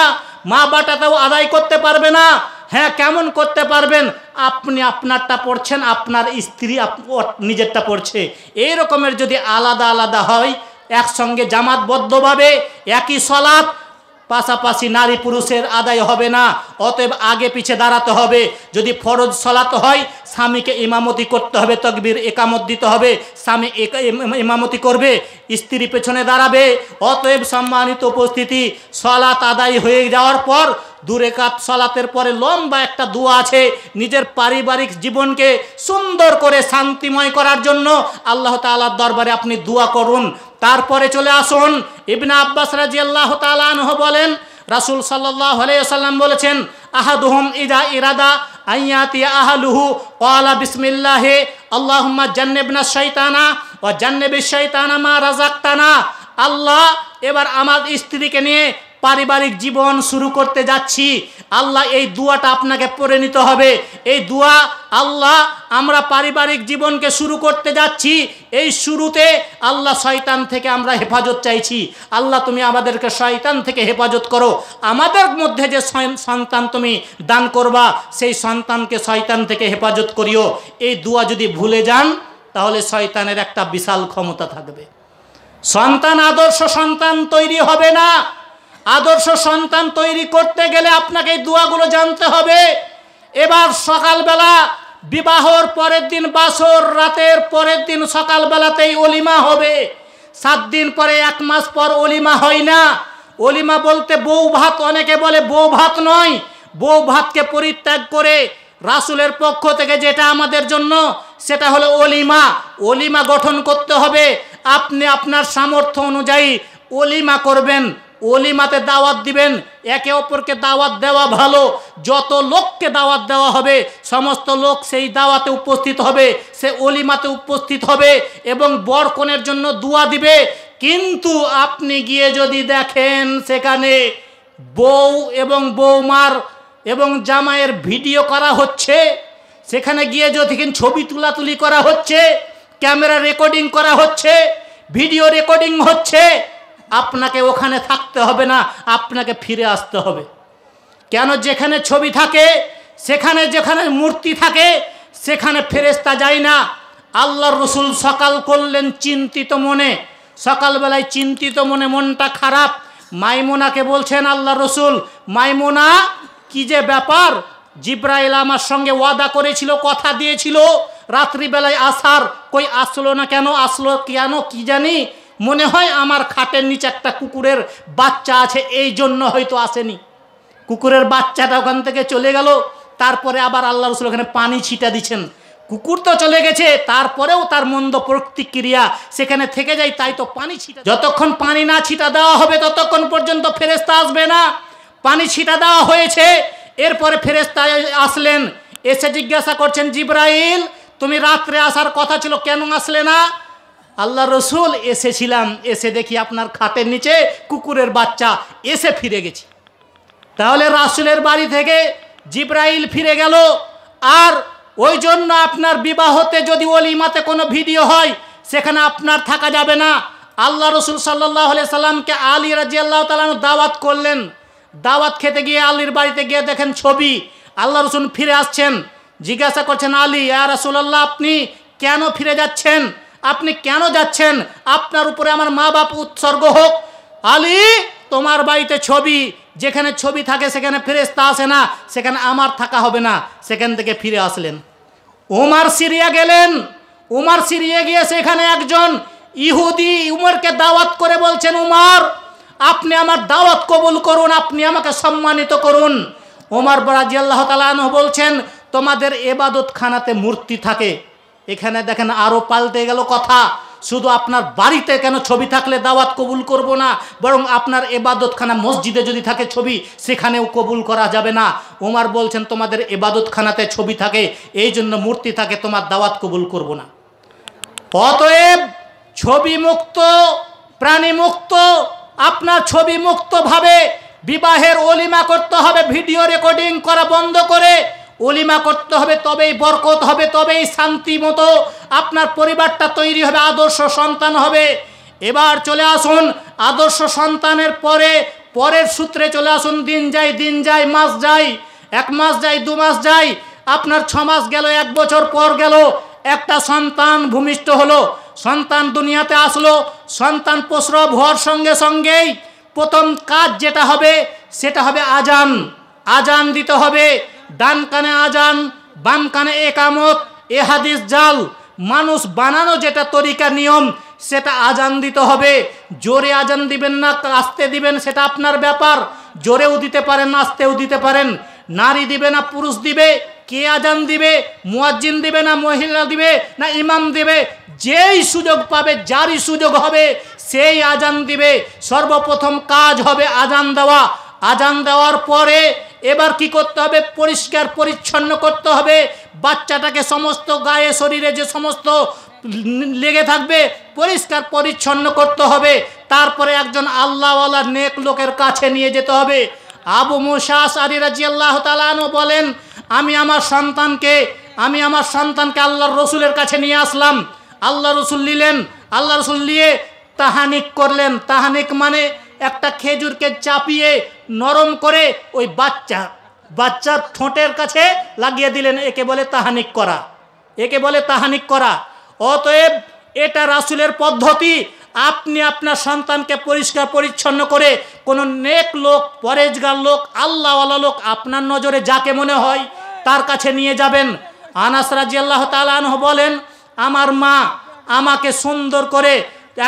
মা বেটাতেও আদায় করতে পারবে না। হ্যাঁ, কেমন করতে পারবেন? আপনি আপনারটা পড়ছেন, আপনার স্ত্রী নিজেরটা পড়ছে। এই রকমের যদি আলাদা আলাদা হয়, একসঙ্গে জামাতবদ্ধভাবে একই সালাত, পাশাপাশি নারী পুরুষের আদায় হবে না। অতএব আগে পিছে দাঁড়াতে হবে। যদি ফরজ সালাত হয়, স্বামীকে ইমামতি করতে হবে, তাকবীর একামত দিতে হবে, স্বামী ইমামতি করবে, স্ত্রী পেছনে দাঁড়াবে। অতএব সম্মানিত উপস্থিতি, সালাত আদায় হয়ে যাওয়ার পর 2 রাকাত সালাতের পরে লম্বা একটা দোয়া আছে। নিজের পারিবারিক জীবনকে সুন্দর করে শান্তিময় করার জন্য আল্লাহ তাআলার দরবারে আপনি দোয়া করুন। তারপরে চলে আসুন, ইবনে আব্বাস রাদিয়াল্লাহু তাআলা আনহু বলেন, রাসূল সাল্লাল্লাহু আলাইহি ওয়াসাল্লাম বলেছেন, আহাদুহুম ইযা ইরাদা আইয়াতি আহলুহু ক্বালা বিসমিল্লাহ আল্লাহুম্মা জান্নিবনা শাইতানা ওয়া জান্নিবিশ শাইতানা মা রাযাকতানা। আল্লাহ, এবার আমার স্ত্রীকে নিয়ে পারিবারিক জীবন শুরু করতে যাচ্ছি। আল্লাহ, এই দোয়াটা আপনাকে পড়ে নিতে হবে। এই দোয়া, আল্লাহ আমরা পারিবারিক জীবনকে শুরু করতে যাচ্ছি, এই শুরুতে আল্লাহ শয়তান থেকে আমরা হেফাজত চাইছি। আল্লাহ, তুমি আমাদেরকে শয়তান থেকে হেফাজত করো। আমাদের মধ্যে যে সন্তান তুমি দান করবা, সেই সন্তানকে শয়তান থেকে হেফাজত করিও। এই দোয়া যদি ভুলে যান তাহলে শয়তানের একটা বিশাল ক্ষমতা থাকবে। সন্তান, আদর্শ সন্তান তৈরি হবে না। আদর্শ সন্তান তৈরি করতে গেলে আপনাকে এই দোয়াগুলো জানতে হবে। এবার সকালবেলা, বিবাহর পরের দিন বাসর, রাতের পরের দিন সকালবেলাতেই অলিমা হবে। 7 দিন পরে, 1 মাস পর অলিমা হয় না। অলিমা বলতে বউ ভাত, অনেকে বলে বউ ভাত নয়। বউ ভাতকে পরিত্যাগ করে রাসূলের পক্ষ থেকে যেটা আমাদের জন্য, সেটা হলো অলিমা। অলিমা গঠন করতে হবে। আপনি আপনার সামর্থ্য অনুযায়ী অলিমা করবেন, অলিমাতে দাওয়াত দিবেন। একে অপরকে দাওয়াত দেওয়া ভালো। যত লোককে দাওয়াত দেওয়া হবে সমস্ত লোক সেই দাওয়াতে উপস্থিত হবে, সে অলিমাতে উপস্থিত হবে এবং বর কনের জন্য দোয়া দিবে। কিন্তু আপনি গিয়ে যদি দেখেন সেখানে বউ এবং বৌমার এবং জামাইয়ের ভিডিও করা হচ্ছে, সেখানে গিয়ে যদি ছবি তুলাতুলি করা হচ্ছে, ক্যামেরা রেকর্ডিং করা হচ্ছে, ভিডিও রেকর্ডিং হচ্ছে, আপনাকে ওখানে থাকতে হবে না, আপনাকে ফিরে আসতে হবে। কেন? যেখানে ছবি থাকে, সেখানে যেখানে মূর্তি থাকে, সেখানে ফেরেশতা যায় না। আল্লাহর রসুল সকাল করলেন চিন্তিত মনে, সকালবেলায় চিন্তিত মনে, মনটা খারাপ। মাইমুনাকে বলছেন আল্লাহর রসুল, মাইমুনা কি যে ব্যাপার, জিব্রাইল আমার সঙ্গে ওয়াদা করেছিল, কথা দিয়েছিল রাত্রিবেলায় আসার, কই আসলো না কেন, আসলো কেন কি জানি, মনে হয় আমার খাটের নিচে একটা কুকুরের বাচ্চা আছে, এই জন্য হয়তো আসেনি। কুকুরের বাচ্চাটা ওখান থেকে চলে গেল, তারপরে আবার আল্লাহ রসুল ওখানে পানি ছিটা দিচ্ছেন। কুকুর তো চলে গেছে, তারপরেও তার মন্দ প্রতিক্রিয়া সেখানে থেকে যায়, তাই তো পানি ছিটা। যতক্ষণ পানি না ছিটা দেওয়া হবে ততক্ষণ পর্যন্ত ফেরেশতা আসবে না। পানি ছিটা দেওয়া হয়েছে, এরপরে ফেরেশতা আসলেন, এসে জিজ্ঞাসা করছেন, জিব্রাইল তুমি রাত্রে আসার কথা ছিল, কেন আসলে না? আল্লাহ রসুল এসেছিলাম, এসে দেখি আপনার খাটের নিচে কুকুরের বাচ্চা, এসে ফিরে গেছি। তাহলে রাসূলের বাড়ি থেকে জিব্রাইল ফিরে গেল। আর ওই জন্য আপনার বিবাহতে যদি ওলিমাতে কোনো ভিডিও হয়, সেখানে আপনার থাকা যাবে না। আল্লাহ রসুল সাল্লাল্লাহু আলাইহি সাল্লামকে আলী রাদিয়াল্লাহু তাআলা দাওয়াত করলেন। দাওয়াত খেতে গিয়ে আলীর বাড়িতে গিয়ে দেখেন ছবি। আল্লাহ রসুল ফিরে আসছেন, জিজ্ঞাসা করছেন, আলী ইয়া রাসূলুল্লাহ আপনি কেন ফিরে যাচ্ছেন, আপনি কেন যাচ্ছেন, আপনার উপরে আমার মা বাপ উৎসর্গ হোক। আলী তোমার বাড়িতে ছবি, যেখানে ছবি থাকে সেখানে ফেরেশতা আসে না, সেখানে আমার থাকা হবে না। সেখান থেকে ফিরে আসলেন। উমর সিরিয়া গেলেন। উমর সিরিয়া গিয়ে সেখানে একজন ইহুদি উমরকে দাওয়াত করে বলছেন, উমর আপনি আমার দাওয়াত কবুল করুন, আপনি আমাকে সম্মানিত করুন। উমর রাদিয়াল্লাহু তাআলা আনহু বলছেন, তোমাদের ইবাদতখানাতে মূর্তি থাকে। এখানে দেখেন আরো পাল্টে গেল কথা, শুধু আপনার বাড়িতে কেন ছবি থাকলে দাওয়াত কবুল করব না, বরং আপনার ইবাদতখানা মসজিদে যদি থাকে ছবি, সেখানেও কবুল করা যাবে না। ওমর বলছেন তোমাদের ইবাদতখানাতে ছবি থাকে, এই জন্য মূর্তি থাকে, তোমার দাওয়াত কবুল করব না। অতএব ছবি মুক্ত, প্রাণী মুক্ত, আপনার ছবি মুক্তভাবে বিবাহের ওলিমা করতে হবে, ভিডিও রেকর্ডিং করা বন্ধ করে ওলিমা করতে হবে, তবেই বরকত হবে, তবেই শান্তি মতো আপনার পরিবারটা তৈরি হবে, আদর্শ সন্তান হবে। এবার চলে আসুন আদর্শ সন্তানের পরের সূত্রে চলে আসুন। দিন যায়, মাস যায়, 1 মাস যায়, 2 মাস যায়, আপনার 6 মাস গেল, 1 বছর পর গেল, একটা সন্তান ভূমিষ্ঠ হলো, সন্তান দুনিয়াতে আসলো। সন্তান প্রসব হওয়ার সঙ্গে সঙ্গেই প্রথম কাজ যেটা হবে সেটা হবে আজান। আজান দিতে হবে, ডান কানে আজান, বাম কানে একামত। এ হাদিস জাল, মানুষ বানানো যেটা তরিকা নিয়ম, সেটা আজান দিতে হবে। জোরে আজান দিবেন না, আস্তে দিবেন সেটা আপনার ব্যাপার, জোরেও দিতে পারেন, আস্তেও দিতে পারেন। নারী দিবে না পুরুষ দিবে, কে আজান দিবে, মুয়াজ্জিন দিবে না মহিলা দিবে না ইমাম দিবে, যেই সুযোগ পাবে, যারই সুযোগ হবে সেই আজান দিবে। সর্বপ্রথম কাজ হবে আজান দেওয়া। আজান দেওয়ার পরে এবার কি করতে হবে, পরিষ্কার পরিচ্ছন্ন করতে হবে বাচ্চাটাকে, সমস্ত গায়ে শরীরে যে সমস্ত লেগে থাকবে পরিষ্কার পরিচ্ছন্ন করতে হবে। তারপরে একজন আল্লাহওয়ালা নেক লোকের কাছে নিয়ে যেতে হবে। আবু মুসা আশআরী রাদিয়াল্লাহু তাআলা আনহু বলেন, আমি আমার সন্তানকে আল্লাহর রসুলের কাছে নিয়ে আসলাম। আল্লাহ রসুল নিলেন, আল্লাহ রসুল নিয়ে তাহানিক করলেন। তাহানিক মানে একটা খেজুরকে চাপিয়ে নরম করে ওই বাচ্চার ঠোঁটের কাছে লাগিয়ে দিলেন, একে বলে তাহানিক করা, একে বলে তাহানিক করা। অতএব এটা রাসূলের পদ্ধতি। আপনি আপনার সন্তানকে পরিষ্কার পরিচ্ছন্ন করে কোনো নেক লোক, পরেজগার লোক, আল্লাহওয়ালা লোক আপনার নজরে যাকে মনে হয় তার কাছে নিয়ে যাবেন। আনাস রাদিয়াল্লাহু তাআলা আনহু বলেন, আমার মা আমাকে সুন্দর করে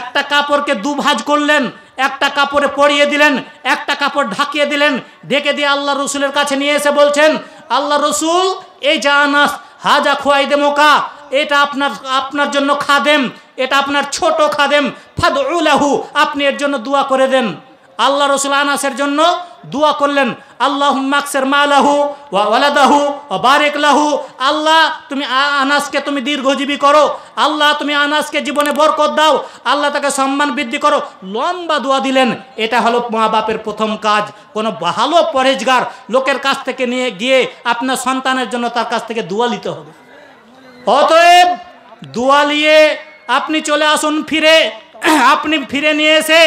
একটা কাপড়কে 2 ভাঁজ করলেন, একটা কাপড়ে পরিয়ে দিলেন, একটা কাপড় ঢাকিয়ে দিলেন, ঢেকে দিয়ে আল্লাহ রসুলের কাছে নিয়ে এসে বলছেন, আল্লাহ রসুল এই যা আনাস হাজা খোয়াইদে মোকা, এটা আপনার জন্য খাদেম, এটা আপনার ছোট খাদেম, ফাদউ লাহু, আপনি এর জন্য দোয়া করে দেন। আল্লাহ রসুল আনাসের জন্য দোয়া করলেন, আল্লাহুম্মা আকসির মালাহু ওয়া ওয়ালাদাহু ওয়া বারিক লাহু, আল্লাহ তুমি আনাসকে তুমি দীর্ঘজীবী করো, আল্লাহ তুমি আনাসকে জীবনে বরকত দাও, আল্লাহ তাকে সম্মান বৃদ্ধি করো, লম্বা দোয়া দিলেন। এটা হলো মা বাপের প্রথম কাজ। কোনো ভালো পরেজগার লোকের কাছ থেকে নিয়ে গিয়ে আপনার সন্তানের জন্য তার কাছ থেকে দোয়া নিতে হবে। অতএব দোয়া নিয়ে আপনি চলে আসুন ফিরে। আপনি ফিরে নিয়ে এসে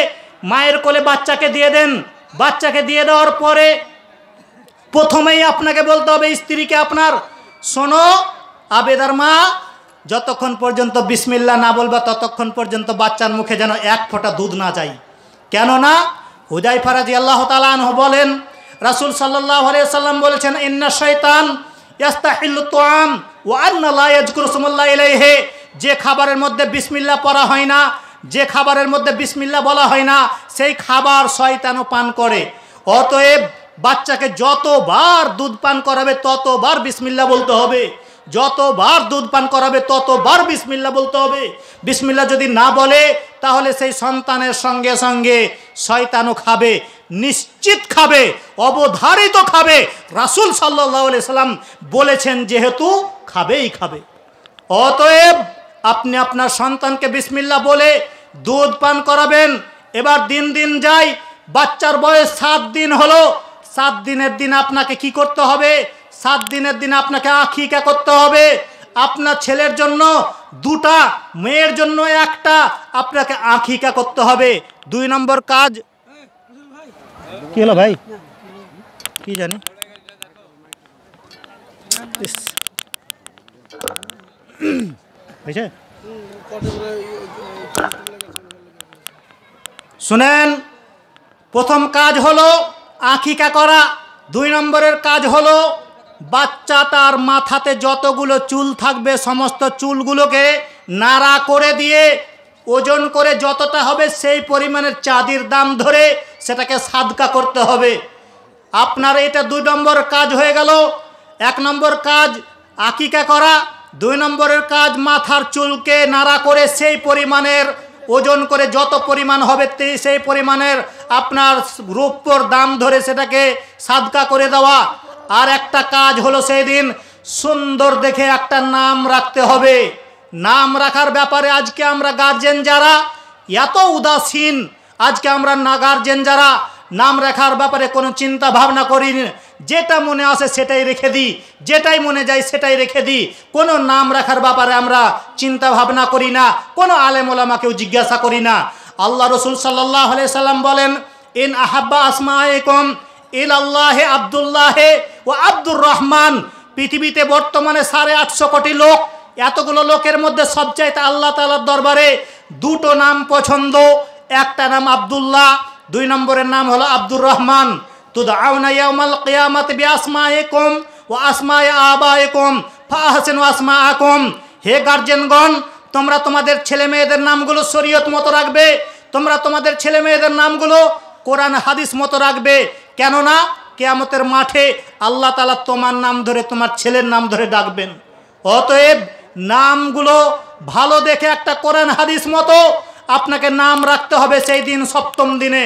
মায়ের কোলে বাচ্চাকে দিয়ে দেন। বাচ্চাকে দিয়ে দেওয়ার পরে প্রথমেই আপনাকে বলতে হবে স্ত্রীকে আপনার, শোনো আবেদার মা যতক্ষণ পর্যন্ত বিসমিল্লাহ না বলবা ততক্ষণ পর্যন্ত বাচ্চার মুখে যেন এক ফোঁটা দুধ না যায়। কেননা হুযায়ফা রাদিয়াল্লাহু তাআলা আনহু বলেন, রাসূল সাল্লাল্লাহু আলাইহি ওয়াসাল্লাম বলেছেন, ইন্না শাইতান ইয়াস্তাহিল্লু তুআম ওয়া আন্না লা ইয়াযকুরু ইসমাল্লাহি আলাইহি। যে খাবারের মধ্যে বিসমিল্লাহ পড়া হয় না, যে খাবারের মধ্যে বিসমিল্লাহ বলা হয় না, সেই খাবার শয়তানও পান করে। অতএব বাচ্চাকে যতবার দুধ পান করাবে ততবার বিসমিল্লাহ বলতে হবে, যতবার দুধ পান করাবে ততবার বিসমিল্লাহ বলতে হবে। বিসমিল্লাহ যদি না বলে তাহলে সেই সন্তানের সঙ্গে সঙ্গে শয়তানও খাবে, নিশ্চিত খাবে, অবধারিত খাবে। রাসূল সাল্লাল্লাহু আলাইহি সাল্লাম বলেছেন যেহেতু খাবেই খাবে। অতএব আপনি আপনার সন্তানকে বিসমিল্লাহ বলে দুধ পান করাবেন। এবার দিন দিন যায়, বাচ্চার বয়স 7 দিন হলো। 7 দিনের দিন আপনাকে কি করতে হবে? 7 দিনের দিন আপনাকে আকিকা করতে হবে। আপনার ছেলের জন্য 2টা, মেয়ের জন্য 1টা, আপনাকে আকিকা করতে হবে। 2 নম্বর কাজ কি হলো ভাই? কি জানি বুঝছে? শুনেন, প্রথম কাজ হলো আকিকা করা। 2 নম্বরের কাজ হলো বাচ্চাটার মাথাতে যতগুলো চুল থাকবে সমস্ত চুলগুলোকে নাড়া করে দিয়ে ওজন করে যতটা হবে সেই পরিমাণের চাঁদির দাম ধরে সেটাকে সাদকা করতে হবে। আপনার এটা 2 নম্বর কাজ হয়ে গেল। 1 নম্বর কাজ আকিকা করা, 2 নম্বরের কাজ মাথার চুলকে নাড়া করে সেই পরিমাণের ওজন করে যত পরিমাণ হবে সেই পরিমাণের আপনার রূপর দাম ধরে সেটাকে সাদকা করে দেওয়া। আর একটা কাজ হলো সেই দিন সুন্দর দেখে একটা নাম রাখতে হবে। নাম রাখার ব্যাপারে আজকে আমরা গার্জেন যারা এত উদাসীন, আজকে আমরা না গার্জেন যারা নাম রাখার ব্যাপারে কোনো চিন্তা ভাবনা করি না, যেটা মনে আসে সেটাই রেখে দিই, যেটাই মনে যায় সেটাই রেখে দিই। কোনো নাম রাখার ব্যাপারে আমরা চিন্তা ভাবনা করি না, কোনো আলেম ওলামাকেও জিজ্ঞাসা করি না। আল্লাহ রসুল সাল্লাল্লাহু আলাইহি সাল্লাম বলেন, ইন আহাব্বা আসমাইকুম ইলাল্লাহি আব্দুল্লাহি ওয়া আব্দুর রহমান। পৃথিবীতে বর্তমানে 850 কোটি লোক, এতগুলো লোকের মধ্যে সবচাইতে আল্লাহ তাআলার দরবারে 2টো নাম পছন্দ। একটা নাম আব্দুল্লাহ, 2 নম্বরের নাম হলো আব্দুর রহমান। তুদআউনা ইয়াউমাল কিয়ামাতি বিআসমাইকুম ওয়া আসমাই আবাইকুম ফাহসিনু আসমাআকুম। হে গার্জেনগণ, তোমরা তোমাদের ছেলে মেয়েদের নামগুলো শরীয়ত মতো রাখবে, তোমরা তোমাদের ছেলে মেয়েদের নামগুলো কোরআন হাদিস মতো রাখবে। কেননা কিয়ামতের মাঠে আল্লাহ তাআলা তোমার নাম ধরে তোমার ছেলের নাম ধরে ডাকবেন। অতএব নামগুলো ভালো দেখে একটা কোরআন হাদিস মতো আপনাকে নাম রাখতে হবে সেই দিন 7ম দিনে।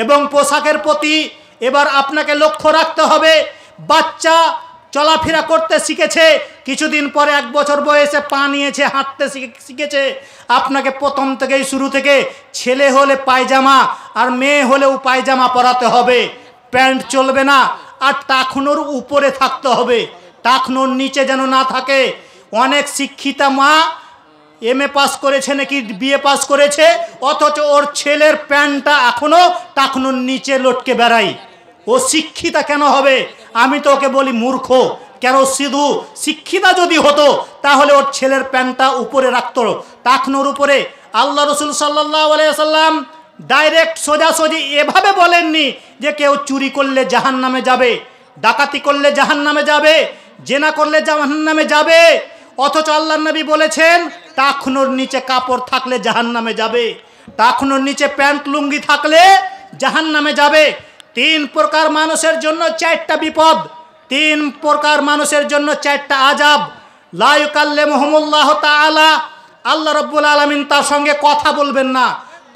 এবং পোশাকের প্রতি এবার আপনাকে লক্ষ্য রাখতে হবে। বাচ্চা চলাফেরা করতে শিখেছে, কিছুদিন পরে 1 বছর বয়সে পা নিয়েছে, হাঁটতে শিখেছে। আপনাকে প্রথম থেকেই শুরু থেকে ছেলে হলে পায়জামা আর মেয়ে হলেও পায়জামা পরাতে হবে। প্যান্ট চলবে না, আর টাকনোর উপরে থাকতে হবে, টাকনোর নিচে যেন না থাকে। অনেক শিক্ষিতা মা MA পাস করেছে নাকি BA পাস করেছে, অথচ ওর ছেলের প্যান্টটা এখনো টাকনোর নিচে লটকে বেড়ায়। ও শিক্ষিতা কেন হবে? আমি তো ওকে বলি মূর্খ। কেন? শুধু শিক্ষিতা যদি হতো তাহলে ওর ছেলের প্যান্টটা উপরে রাখতো, টাকনোর উপরে। আল্লাহ রসুল সাল্লাল্লাহু আলাইহি ওয়াসাল্লাম ডাইরেক্ট সোজাসুজি এভাবে বলেননি যে কেউ চুরি করলে জাহান্নামে যাবে, ডাকাতি করলে জাহান্নামে যাবে, জেনা করলে জাহান্নামে যাবে। অথচ আল্লাহর নবী বলেছেন টাকনোর নিচে কাপড় থাকলে জাহান্নামে যাবে, টাকনোর নিচে প্যান্ট লুঙ্গি থাকলে জাহান্নামে যাবে। 3 প্রকার মানুষের জন্য 4টা বিপদ, 3 প্রকার মানুষের জন্য 4টা আযাব। লা ইউকাল্লিমুহুমুল্লাহু তাআলা, আল্লাহ রাব্বুল আলামিন তার সঙ্গে কথা বলবেন না।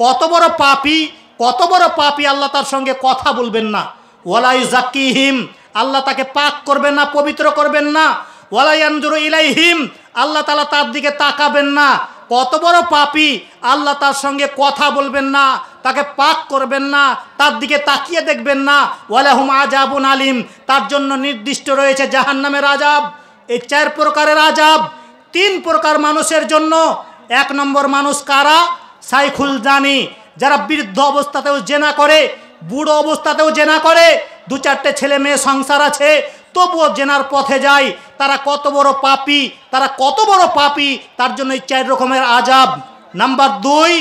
কত বড় পাপী, কত বড় পাপী, আল্লাহ তার সঙ্গে কথা বলবেন না। ওয়ালা ইউযাক্কিহিম, আল্লাহ তাকে পাক করবেন না, পবিত্র করবেন না। ওয়ালা ইয়ানজুরু ইলাইহিম, আল্লাহ তাআলা তার দিকে তাকাবেন না। কত বড় পাপী, আল্লাহ তার সঙ্গে কথা বলবেন না, তাকে পাক করবেন না, তার দিকে তাকিয়ে দেখবেন না। ওয়ালাহুম আযাবুন আলিম, তার জন্য নির্দিষ্ট রয়েছে জাহান্নামের আযাব। এই 4 প্রকারের আযাব 3 প্রকার মানুষের জন্য। 1 নম্বর মানুষ কারা? সাইখুল জানি, যারা বৃদ্ধ অবস্থাতেও জেনা করে, বুড়ো অবস্থাতেও জেনা করে, 2-4টে ছেলে মেয়ে সংসার আছে, তবুও জেনার পথে যায় তারা কত বড় পাপী, তারা কত বড় পাপী, তার জন্য এই 4 রকমের আযাব। নাম্বার 2,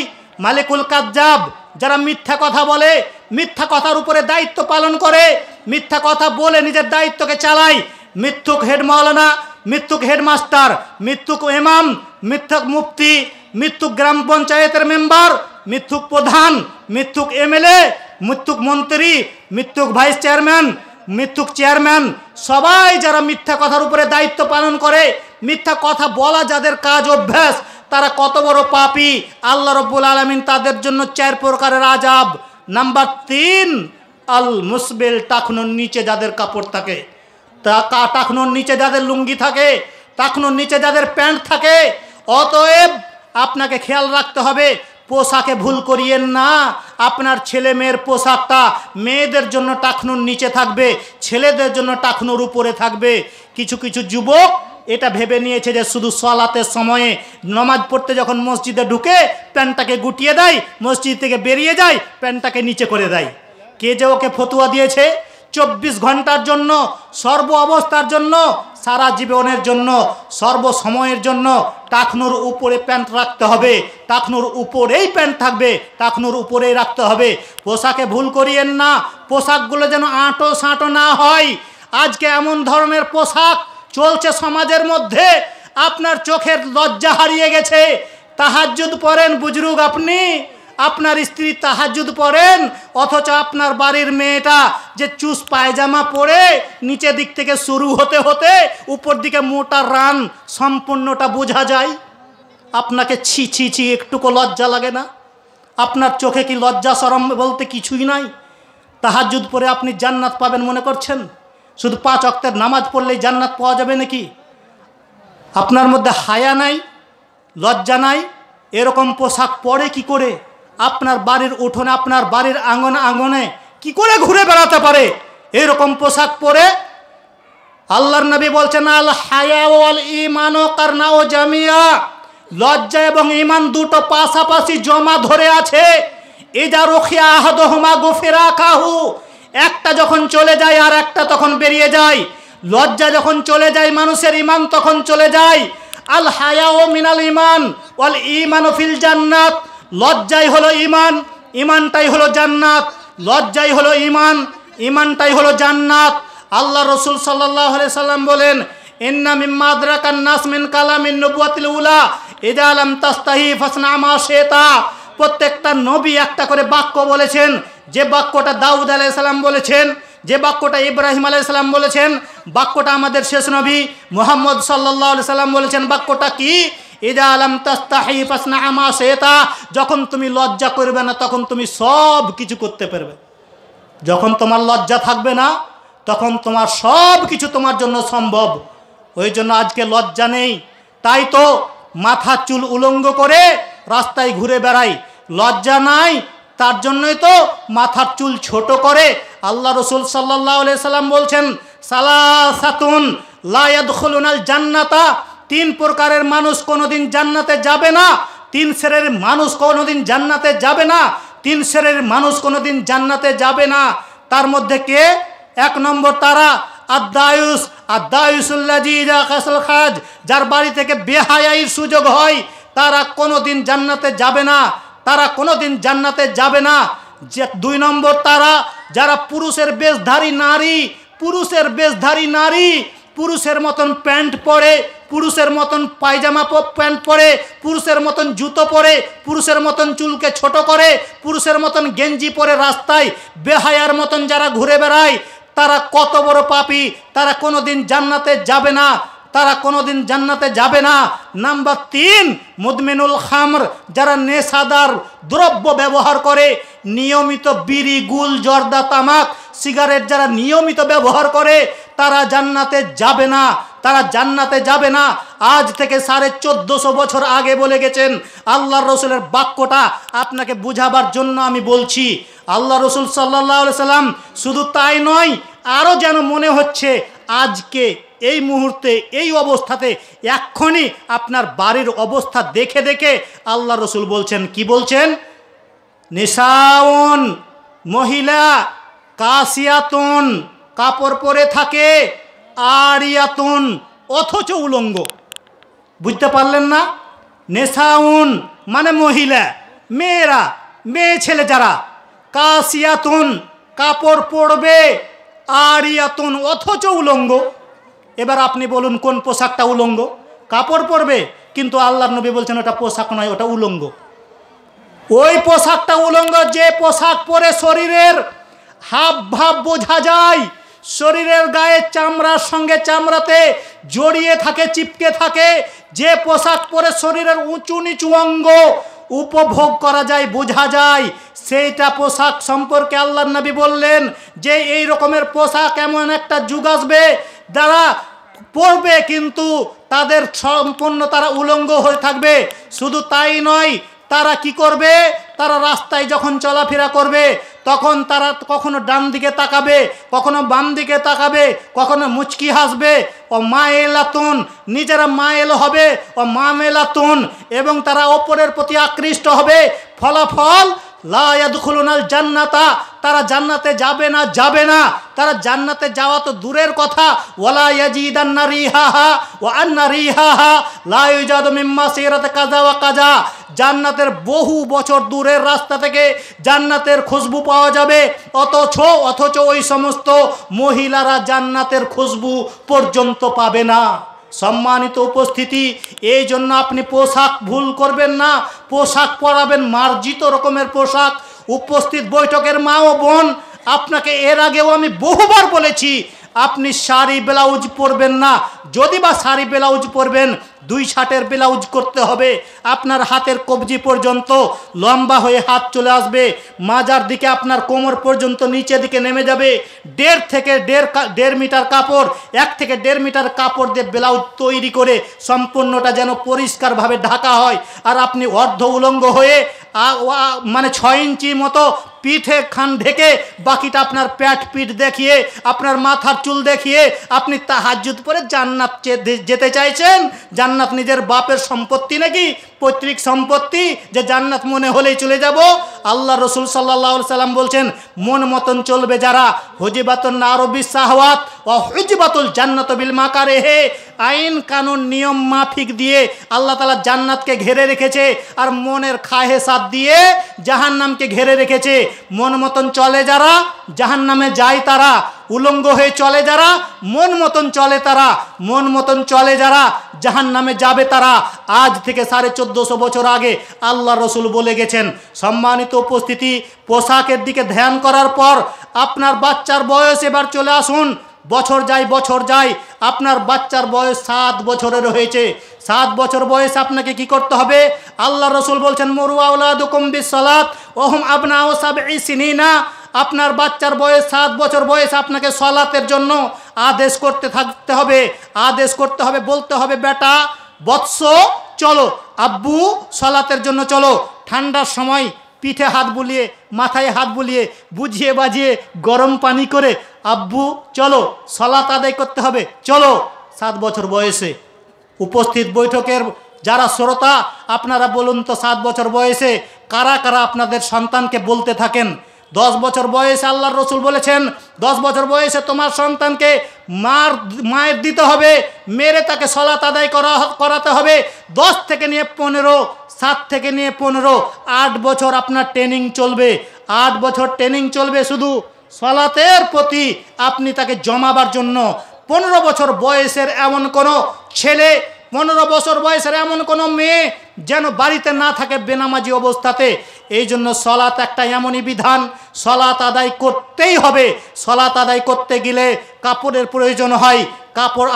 মালিকুল কাজ্জাব, যারা মিথ্যা কথা বলে, মিথ্যা কথার উপরে দায়িত্ব পালন করে, মিথ্যা কথা বলে নিজের দায়িত্বকে চালায়। মিথ্যুক হেড মাওলানা, মিথ্যুক হেডমাস্টার, মিথ্যুক ইমাম, মিথ্যুক মুফতি, মিথ্যুক গ্রাম পঞ্চায়েতের মেম্বার, মিথ্যুক প্রধান, মিথ্যুক এমএলএ, মিথ্যুক মন্ত্রী, মিথ্যুক ভাইস চেয়ারম্যান, মিথ্যুক চেয়ারম্যান, সবাই যারা মিথ্যা কথার উপরে দায়িত্ব পালন করে, মিথ্যা কথা বলা যাদের কাজ অভ্যাস, তারা কত বড় পাপী। আল্লাহ রাব্বুল আলামিন তাদের জন্য 4 প্রকারের আযাব। নাম্বার 3, আল মুসবিল, টাকনুর নিচে যাদের কাপড় থাকে, টাকনুর নিচে যাদের লুঙ্গি থাকে, টাকনুর নিচে যাদের প্যান্ট থাকে। অতএব আপনাকে খেয়াল রাখতে হবে, পোশাকে ভুল করিয়েন না। আপনার ছেলে মেয়ের পোশাকটা মেয়েদের জন্য টাকনুর নিচে থাকবে, ছেলেদের জন্য টাকনুর উপরে থাকবে। কিছু কিছু যুবক এটা ভেবে নিয়েছে যে শুধু সালাতের সময়ে নামাজ পড়তে যখন মসজিদে ঢুকে প্যান্টটাকে গুটিয়ে দেয়, মসজিদ থেকে বেরিয়ে যায় প্যান্টটাকে নিচে করে দেয়। কে যে ওকে ফতুয়া দিয়েছে? 24 ঘন্টার জন্য, সর্ব অবস্থার জন্য, সারা জীবনের জন্য, সর্ব সময়ের জন্য টাকনুর উপরে প্যান্ট রাখতে হবে, টাকনুর উপরেই প্যান্ট থাকবে, টাকনুর উপরেই রাখতে হবে। পোশাকে ভুল করিয়েন না, পোশাকগুলো যেন আঁটো সাঁটো না হয়। আজকে এমন ধরনের পোশাক চলছে সমাজের মধ্যে, আপনার চোখের লজ্জা হারিয়ে গেছে। তাহাজ্জুদ পড়েন বুজরুগ আপনি, আপনার স্ত্রী তাহাজ্জুদ পড়েন, অথচ আপনার বাড়ির মেয়েটা যে চুস পায়জামা পরে নিচের দিক থেকে শুরু হতে হতে উপর দিকে মোটা রান সম্পূর্ণটা বোঝা যায়। আপনাকে ছি ছি ছি একটুকু লজ্জা লাগে না? আপনার চোখে কি লজ্জা শরম বলতে কিছুই নাই? তাহাজ্জুদ পড়ে আপনি জান্নাত পাবেন মনে করছেন? শুধু 5 ওয়াক্তের নামাজ পড়লেই জান্নাত পাওয়া যাবে নাকি? আপনার মধ্যে হায়া নাই, লজ্জা নাই? এরকম পোশাক পরে কি করে? আপনার বাড়ির উঠোনে, আপনার বাড়ির আঙ্গনে কি করে ঘুরে বেড়াতে পারে এরকম পোশাক পরে? আল্লাহর নবী বলছেন, আল হায়া ওয়াল ঈমান কারনাও জামিয়া, লজ্জা এবং ঈমান দুটো পাশাপাশি জমা ধরে আছে। ইজা রুখিয়া আহাদুহুমা গুফিরা কাহু, একটা যখন চলে যায় আর একটা তখন বেরিয়ে যায়। লজ্জা যখন চলে যায় মানুষের, ঈমান তখন চলে যায়। আল হায়াউ মিনাল ঈমান ওয়াল ঈমানু ফিল জান্নাত, লজ্জাই হলো ঈমান, ঈমানটাই হলো জান্নাত। লজ্জাই হলো ঈমান, ঈমানটাই হলো জান্নাত। আল্লাহ রাসূল সাল্লাল্লাহু আলাইহি সাল্লাম বলেন, ইন্না মিম্মা আদরাকান নাস মিন কালামিন নবুওয়াতিল উলা ইযা লাম তাস্তাহি ফাসনা মা শিতা। প্রত্যেকটা নবী একটা করে বাক্য বলেছেন। যে বাক্যটা দাউদ আলাইহিস সালাম বলেছেন, যে বাক্যটা ইব্রাহিম আলাইহিস সালাম বলেছেন, বাক্যটা আমাদের শেষ নবী মুহাম্মদ সাল্লাল্লাহু আলাইহি সাল্লাম বলেছেন। বাক্যটা কি? ইযা লাম তাস্তাহি ফাসনা মা শিতা, যখন তুমি লজ্জা করবে না তখন তুমি সব কিছু করতে পারবে। যখন তোমার লজ্জা থাকবে না তখন তোমার সব কিছু তোমার জন্য সম্ভব। ওই জন্য আজকে লজ্জা নেই, তাই তো মাথা চুল উলঙ্গ করে রাস্তায় ঘুরে বেড়াই। লজ্জা নাই, তার জন্যই তো মাথার চুল ছোট করে। আল্লাহ রাসূল সাল্লাল্লাহু আলাইহি সাল্লাম বলছেন, সালাসাতুন লা ইয়াদখুলুনাল জান্নাতা, 3 প্রকারের মানুষ কোনোদিন জান্নাতে যাবে না। 3 শ্রেণীর মানুষ কোনোদিন জান্নাতে যাবে না। 3 শ্রেণীর মানুষ কোনোদিন জান্নাতে যাবে না। তার মধ্যে কে? 1 নম্বর তারা আদায়ুসুল্লাযী ইযা কাসাল খাজ, যার বাড়ি থেকে বেহায়াইর সুযোগ হয়, তারা কোনোদিন জান্নাতে যাবে না, তারা কোনোদিন জান্নাতে যাবে না। 2 নম্বর তারা যারা পুরুষের বেশধারী নারী, পুরুষের বেশধারী নারী, পুরুষের মতন প্যান্ট পরে, পুরুষের মতন পায়জামা প্যান্ট পরে, পুরুষের মতন জুতো পরে, পুরুষের মতন চুলকে ছোট করে, পুরুষের মতন গেঞ্জি পরে রাস্তায় বেহায়ার মতন যারা ঘুরে বেড়ায়, তারা কত বড় পাপী, তারা কোনোদিন জান্নাতে যাবে না, তারা কোনোদিন জান্নাতে যাবে না। নাম্বার 3, মুদমিনুল খামর, যারা নেশাদার দ্রব্য ব্যবহার করে, নিয়মিত বিড়ি, গুল, জর্দা, তামাক, সিগারেট যারা নিয়মিত ব্যবহার করে, তারা জান্নাতে যাবে না, তারা জান্নাতে যাবে না। আজ থেকে 1450 বছর আগে বলে গেছেন। আল্লাহর রাসূলের বাক্যটা আপনাকে বুঝাবার জন্য আমি বলছি। আল্লাহ রাসূল সাল্লাল্লাহু আলাইহি সাল্লাম শুধু তাই নয়, আরও যেন মনে হচ্ছে আজকে এই মুহূর্তে এই অবস্থাতে এক্ষুনি আপনার বাড়ির অবস্থা দেখে দেখে আল্লাহ রাসূল বলছেন, কি বলছেন? নিসাউন, মহিলা, কাসিয়াতুন, কাপড় পরে থাকে, আরিয়াতুন, অথচ উলঙ্গ। বুঝতে পারলেন না? নেসাউন মানে মহিলা, মেয়েরা, মেয়ে ছেলে যারা। কাসিয়াতুন কাপড় পরবে, আরিয়াতুন অথচ উলঙ্গ। এবার আপনি বলুন কোন পোশাকটা উলঙ্গ? কাপড় পরবে, কিন্তু আল্লাহর নবী বলছেন ওটা পোশাক নয়, ওটা উলঙ্গ। ওই পোশাকটা উলঙ্গ যে পোশাক পরে শরীরের হাব ভাব বোঝা যায়, শরীরের গায়ে চামড়ার সঙ্গে চামড়াতে জড়িয়ে থাকে, চিপকে থাকে, যে পোশাক পরে শরীরের উঁচু নিচু অঙ্গ উপভোগ করা যায়, বোঝা যায়, সেইটা পোশাক সম্পর্কে আল্লাহর নবী বললেন যে এই রকমের পোশাক এমন একটা যুগ আসবে যারা পরবে কিন্তু তাদের সম্পূর্ণ তারা উলঙ্গ হয়ে থাকবে। শুধু তাই নয়, তারা কি করবে? তারা রাস্তায় যখন চলাফেরা করবে তখন তারা কখনো ডান দিকে তাকাবে, কখনো বাম দিকে তাকাবে, কখনো মুচকি হাসবে। ও মায়েলাতুন, নিজেরা মায়েল হবে, ও মামেলাতুন, এবং তারা অপরের প্রতি আকৃষ্ট হবে। ফলাফল লা ইয়াদখুলুনাল জান্নাতা, তারা জান্নাতে যাবে না, যাবে না। তারা জান্নাতে যাওয়া তো দূরের কথা, ওয়ালা ইয়াজিদান্না রিহাহা ওয়া আন্না রিহাহা লা ইউজাদু মিন মাসিরাতি কাযা ওয়া কাযা। জান্নাতের বহু বছর দূরের রাস্তা থেকে জান্নাতের খুশবু পাওয়া যাবে, অথচ ওই সমস্ত মহিলারা জান্নাতের খুশবু পর্যন্ত পাবে না। সম্মানিত উপস্থিতি, এই জন্য আপনি পোশাক ভুল করবেন না, পোশাক পরাবেন মার্জিত রকমের পোশাক। উপস্থিত বৈঠকের মা ও বোন, আপনাকে এর আগেও আমি বহুবার বলেছি আপনি শাড়ি ব্লাউজ পরবেন না। যদি বা শাড়ি ব্লাউজ পরবেন, 2 শার্টের ব্লাউজ করতে হবে। আপনার হাতের কবজি পর্যন্ত লম্বা হয়ে হাত চলে আসবে, মাজার দিকে আপনার কোমর পর্যন্ত নিচে দিকে নেমে যাবে। 1.5 থেকে 1.5 মিটার কাপড়, 1 থেকে 1.5 মিটার কাপড় দিয়ে ব্লাউজ তৈরি করে সম্পূর্ণটা যেন পরিষ্কারভাবে ঢাকা হয়। আর আপনি অর্ধ উলঙ্গ হয়ে মানে 6 ইঞ্চি মতো পিঠে খান ঢেকে, বাকিটা আপনার প্যাট পিঠ দেখিয়ে, আপনার মাথার চুল দেখিয়ে আপনি তাহাজ্জুদ পরে জান্নাত যেতে চাইছেন? জান্নাত নিজের বাপের সম্পত্তি নাকি, পৈতৃক সম্পত্তি যে জান্নাত মনে হলেই চলে যাব? আল্লাহ রসুল সাল্লাল্লাহু আলাইহি সাল্লাম বলছেন, মন মতন চলবে যারা, হুজিবাতুন নারু বিশাহওয়াত ওয়া হুজিবাতুল জান্নাতু বিল মাকারিহি, আইন কানুন নিয়ম মাফিক দিয়ে আল্লাহ তাআলা জান্নাতকে ঘিরে রেখেছে, আর মনের খাহেসাত দিয়ে জাহান্নামকে ঘিরে রেখেছে। মন মতন চলে যারা, জাহান্নামে যায় তারা। উলঙ্গ হয়ে চলে যারা, মন মতন চলে তারা। মন মতন চলে যারা, জাহান্নামে যাবে তারা। আজ থেকে 1450 বছর আগে আল্লাহ রসুল বলে গেছেন। সম্মানিত উপস্থিতি, পোশাকের দিকে ধ্যান করার পর আপনার বাচ্চার বয়স এবার চলে আসুন। বছর যায়, আপনার বাচ্চার বয়স 7 বছরের হয়েছে। 7 বছর বয়স আপনাকে কি করতে হবে? আল্লাহ রসুল বলছেন, মুরু আওলাদুকুম বিসসালাত ওয়া হুম আবনাউ সাবঈ সিনিনা। আপনার বাচ্চার বয়স 7 বছর বয়স, আপনাকে সলাতের জন্য আদেশ করতে থাকতে হবে, আদেশ করতে হবে, বলতে হবে, বেটা বৎস চলো, আব্বু সলাতের জন্য চলো। ঠান্ডার সময় পিঠে হাত বুলিয়ে, মাথায় হাত বুলিয়ে, বুঝিয়ে বাজিয়ে গরম পানি করে, আব্বু চলো সলাত আদায় করতে হবে, চলো। 7 বছর বয়সে। উপস্থিত বৈঠকের যারা শ্রোতা, আপনারা বলুন তো 7 বছর বয়সে কারা কারা আপনাদের সন্তানকে বলতে থাকেন? 10 বছর বয়সে আল্লাহর রসুল বলেছেন, 10 বছর বয়সে তোমার সন্তানকে মায়ের দিতে হবে, মেরে তাকে সলাত আদায় করাতে হবে। 10 থেকে নিয়ে 15, 7 থেকে নিয়ে 15, 8 বছর আপনার ট্রেনিং চলবে। 8 বছর ট্রেনিং চলবে শুধু সলাতের প্রতি আপনি তাকে জমাবার জন্য। 15 বছর বয়সের এমন কোনো ছেলে, 15 বছর বয়সের এমন কোনো মেয়ে যেন বাড়িতে না থাকে বেনামাজি অবস্থাতে। এই জন্য সলাত একটা এমনই বিধান, সলাত আদায় করতেই হবে। সলাত আদায় করতে গেলে কাপড়ের প্রয়োজন হয়, কাপড়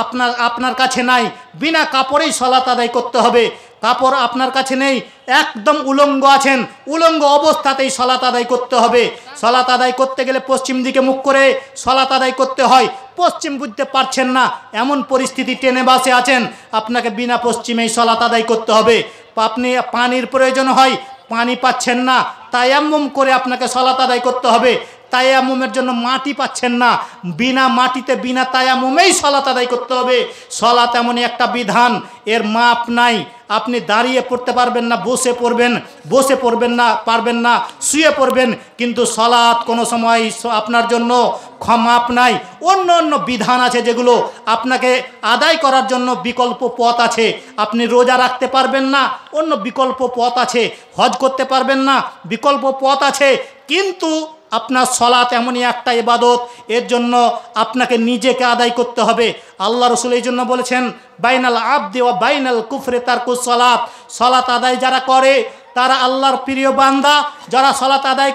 আপনার কাছে নাই, বিনা কাপড়েই সলাত আদায় করতে হবে। কাপড় আপনার কাছে নেই, একদম উলঙ্গ আছেন, উলঙ্গ অবস্থাতেই সলাত আদায় করতে হবে। সলাত আদায় করতে গেলে পশ্চিম দিকে মুখ করে সলাত আদায় করতে হয়। পশ্চিম বুঝতে পারছেন না, এমন পরিস্থিতি ট্রেনে বাসে আছেন, আপনাকে বিনা পশ্চিমেই সলাত আদায় করতে হবে। আপনি পানির প্রয়োজন হয়, পানি পাচ্ছেন না, তায়াম্মুম করে আপনাকে সলাত আদায় করতে হবে। তায়াম্মুমের জন্য মাটি পাচ্ছেন না, বিনা মাটিতে বিনা তায়াম্মুমেই সালাত আদায় করতে হবে। সালাত এমনই একটা বিধান, এর মাপ নাই। আপনি দাঁড়িয়ে পড়তে পারবেন না, বসে পড়বেন না, পারবেন না, শুয়ে পড়বেন, কিন্তু সালাত কোনো সময় আপনার জন্য মাপ নাই। অন্য অন্য বিধান আছে যেগুলো আপনাকে আদায় করার জন্য বিকল্প পথ আছে। আপনি রোজা রাখতে পারবেন না, অন্য বিকল্প পথ আছে। হজ করতে পারবেন না, বিকল্প পথ আছে। কিন্তু আপনার সালাত এমনই একটা ইবাদত, এর জন্য আপনাকে নিজেকে আদায় করতে হবে। আল্লাহ রাসূল এই জন্য বলেছেন, বাইনাল আবদি ওয়া বাইনাল কুফরি তারকুস সালাত। সালাত আদায় যারা করে তারা আল্লাহর প্রিয় বান্দা, যারা সালাত আদায়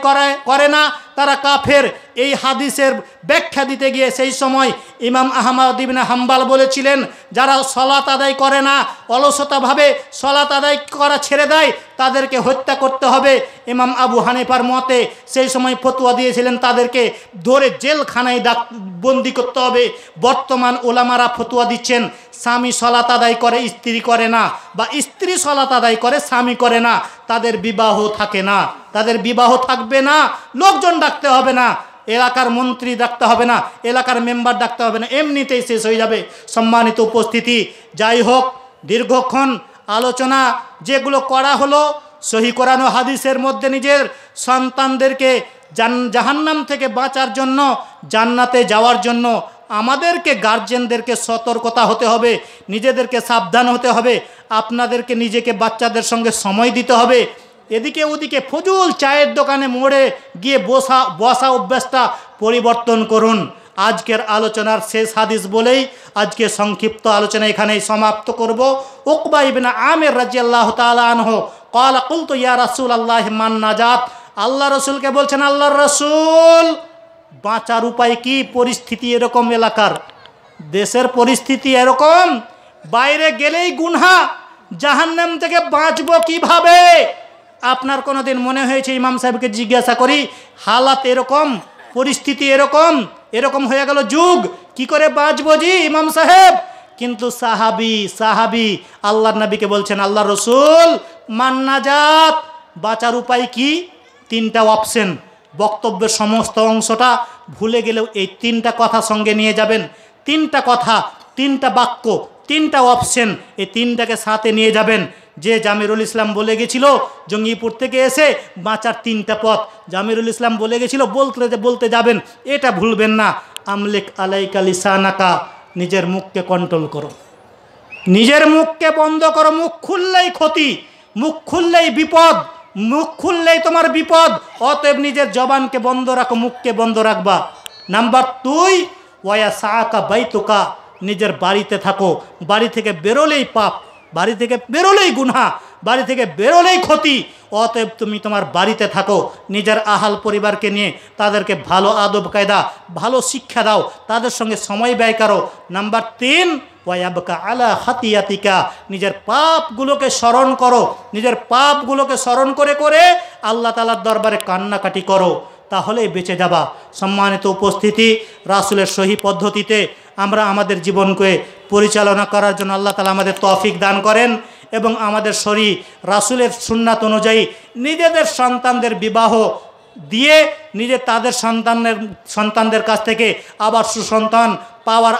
করে না তারা কাফের। এই হাদিসের ব্যাখ্যা দিতে গিয়ে সেই সময় ইমাম আহমদ ইবনে হাম্বল বলেছিলেন, যারা সালাত আদায় করে না, অলসতাভাবে সালাত আদায় করা ছেড়ে দেয়, তাদেরকে হত্যা করতে হবে। ইমাম আবু হানিফার মতে সেই সময় ফতোয়া দিয়েছিলেন তাদেরকে ধরে জেলখানায় বন্দি করতে হবে। বর্তমান ওলামারা ফতোয়া দিচ্ছেন, স্বামী সালাত আদায় করে স্ত্রী করে না, বা স্ত্রী সালাত আদায় করে স্বামী করে না, তাদের বিবাহ থাকে না, তাদের বিবাহ থাকবে না। লোকজন ডাকতে হবে না, এলাকার মন্ত্রী ডাকতে হবে না, এলাকার মেম্বার ডাকতে হবে না, এমনিতেই শেষ হয়ে যাবে। সম্মানিত উপস্থিতি, যাই হোক, দীর্ঘক্ষণ আলোচনা যেগুলো করা হলো, সহি কোরআন ও হাদিসের মধ্যে নিজের সন্তানদেরকে জাহান্নাম থেকে বাঁচার জন্য, জান্নাতে যাওয়ার জন্য আমাদেরকে গার্জেনদেরকে সতর্কতা হতে হবে, নিজেদেরকে সাবধান হতে হবে। আপনাদেরকে নিজেকে বাচ্চাদের সঙ্গে সময় দিতে হবে। এদিকে ওদিকে ফজুল চায়ের দোকানে মোড়ে গিয়ে বসা অভ্যাসটা পরিবর্তন করুন। আজকের আলোচনার শেষ হাদিস বলেই আজকে সংক্ষিপ্ত আলোচনা এখানেই সমাপ্ত করব। উকবা ইবনে আমির রাদিয়াল্লাহু তাআলা আনহু قال قلت يا رسول الله من নাজাত। আল্লাহ রসুলকে বলছেন, আল্লাহর রসুল, বাঁচার উপায় কি? পরিস্থিতি এরকম, এলাকার দেশের পরিস্থিতি এরকম, বাইরে গেলেই গুনহা, জাহান্নাম থেকে বাঁচবো কিভাবে? আপনার কোনোদিন মনে হয়েছে ইমাম সাহেবকে জিজ্ঞাসা করি, হালাত এরকম, পরিস্থিতি এরকম হয়ে গেল যুগ, কি করে বাঁচবো জি ইমাম সাহেব? কিন্তু সাহাবি আল্লাহর নবীকে বলছেন, আল্লাহ রসুল, মান নাজাত, বাঁচার উপায় কি? তিনটা অপশন। বক্তব্যের সমস্ত অংশটা ভুলে গেলেও এই তিনটা কথা সঙ্গে নিয়ে যাবেন। তিনটা কথা, তিনটা বাক্য, তিনটা অপশন, এই তিনটাকে সাথে নিয়ে যাবেন। যে জামিরুল ইসলাম বলে গেছিল জঙ্গিপুর থেকে এসে, বাঁচার তিনটা পথ জামিরুল ইসলাম বলে গেছিল, বলতে যাবেন, এটা ভুলবেন না। আমলিক আলাইকা লিসানাকা, নিজের মুখকে কন্ট্রোল করো, নিজের মুখকে বন্ধ করো। মুখ খুললেই ক্ষতি, মুখ খুললেই বিপদ, মুখ খুললেই তোমার বিপদ। অতএব নিজের জবানকে বন্ধ রাখো, মুখকে বন্ধ রাখবা। নাম্বার 2, ওয়া সাআকা বাইতুকা, নিজের বাড়িতে থাকো। বাড়ি থেকে বেরোলেই পাপ, বাড়ি থেকে বেরোলেই গুনাহ, বাড়ি থেকে বেরোলেই ক্ষতি। অতএব তুমি তোমার বাড়িতে থাকো, নিজের আহাল পরিবারকে নিয়ে তাদেরকে ভালো আদব কায়দা, ভালো শিক্ষা দাও, তাদের সঙ্গে সময় ব্যয় করো। নাম্বার 3, ওয়ায়াবকা আলা খাতিয়াতিকা, নিজের পাপগুলোকে স্মরণ করো, নিজের পাপগুলোকে স্মরণ করে করে আল্লাহ তাআলার দরবারে কান্নাকাটি করো, তাহলেই বেঁচে যাবা। সম্মানিত উপস্থিতি, রাসূলের সহি পদ্ধতিতে আমরা আমাদের জীবনকে পরিচালনা করার জন্য আল্লাহ তাআলা আমাদের তৌফিক দান করেন, এবং আমাদের শরীর রাসূলের সুন্নাত অনুযায়ী নিজেদের সন্তানদের বিবাহ দিয়ে তাদের সন্তানদের কাছ থেকে আবার সুসন্তান পাওয়ার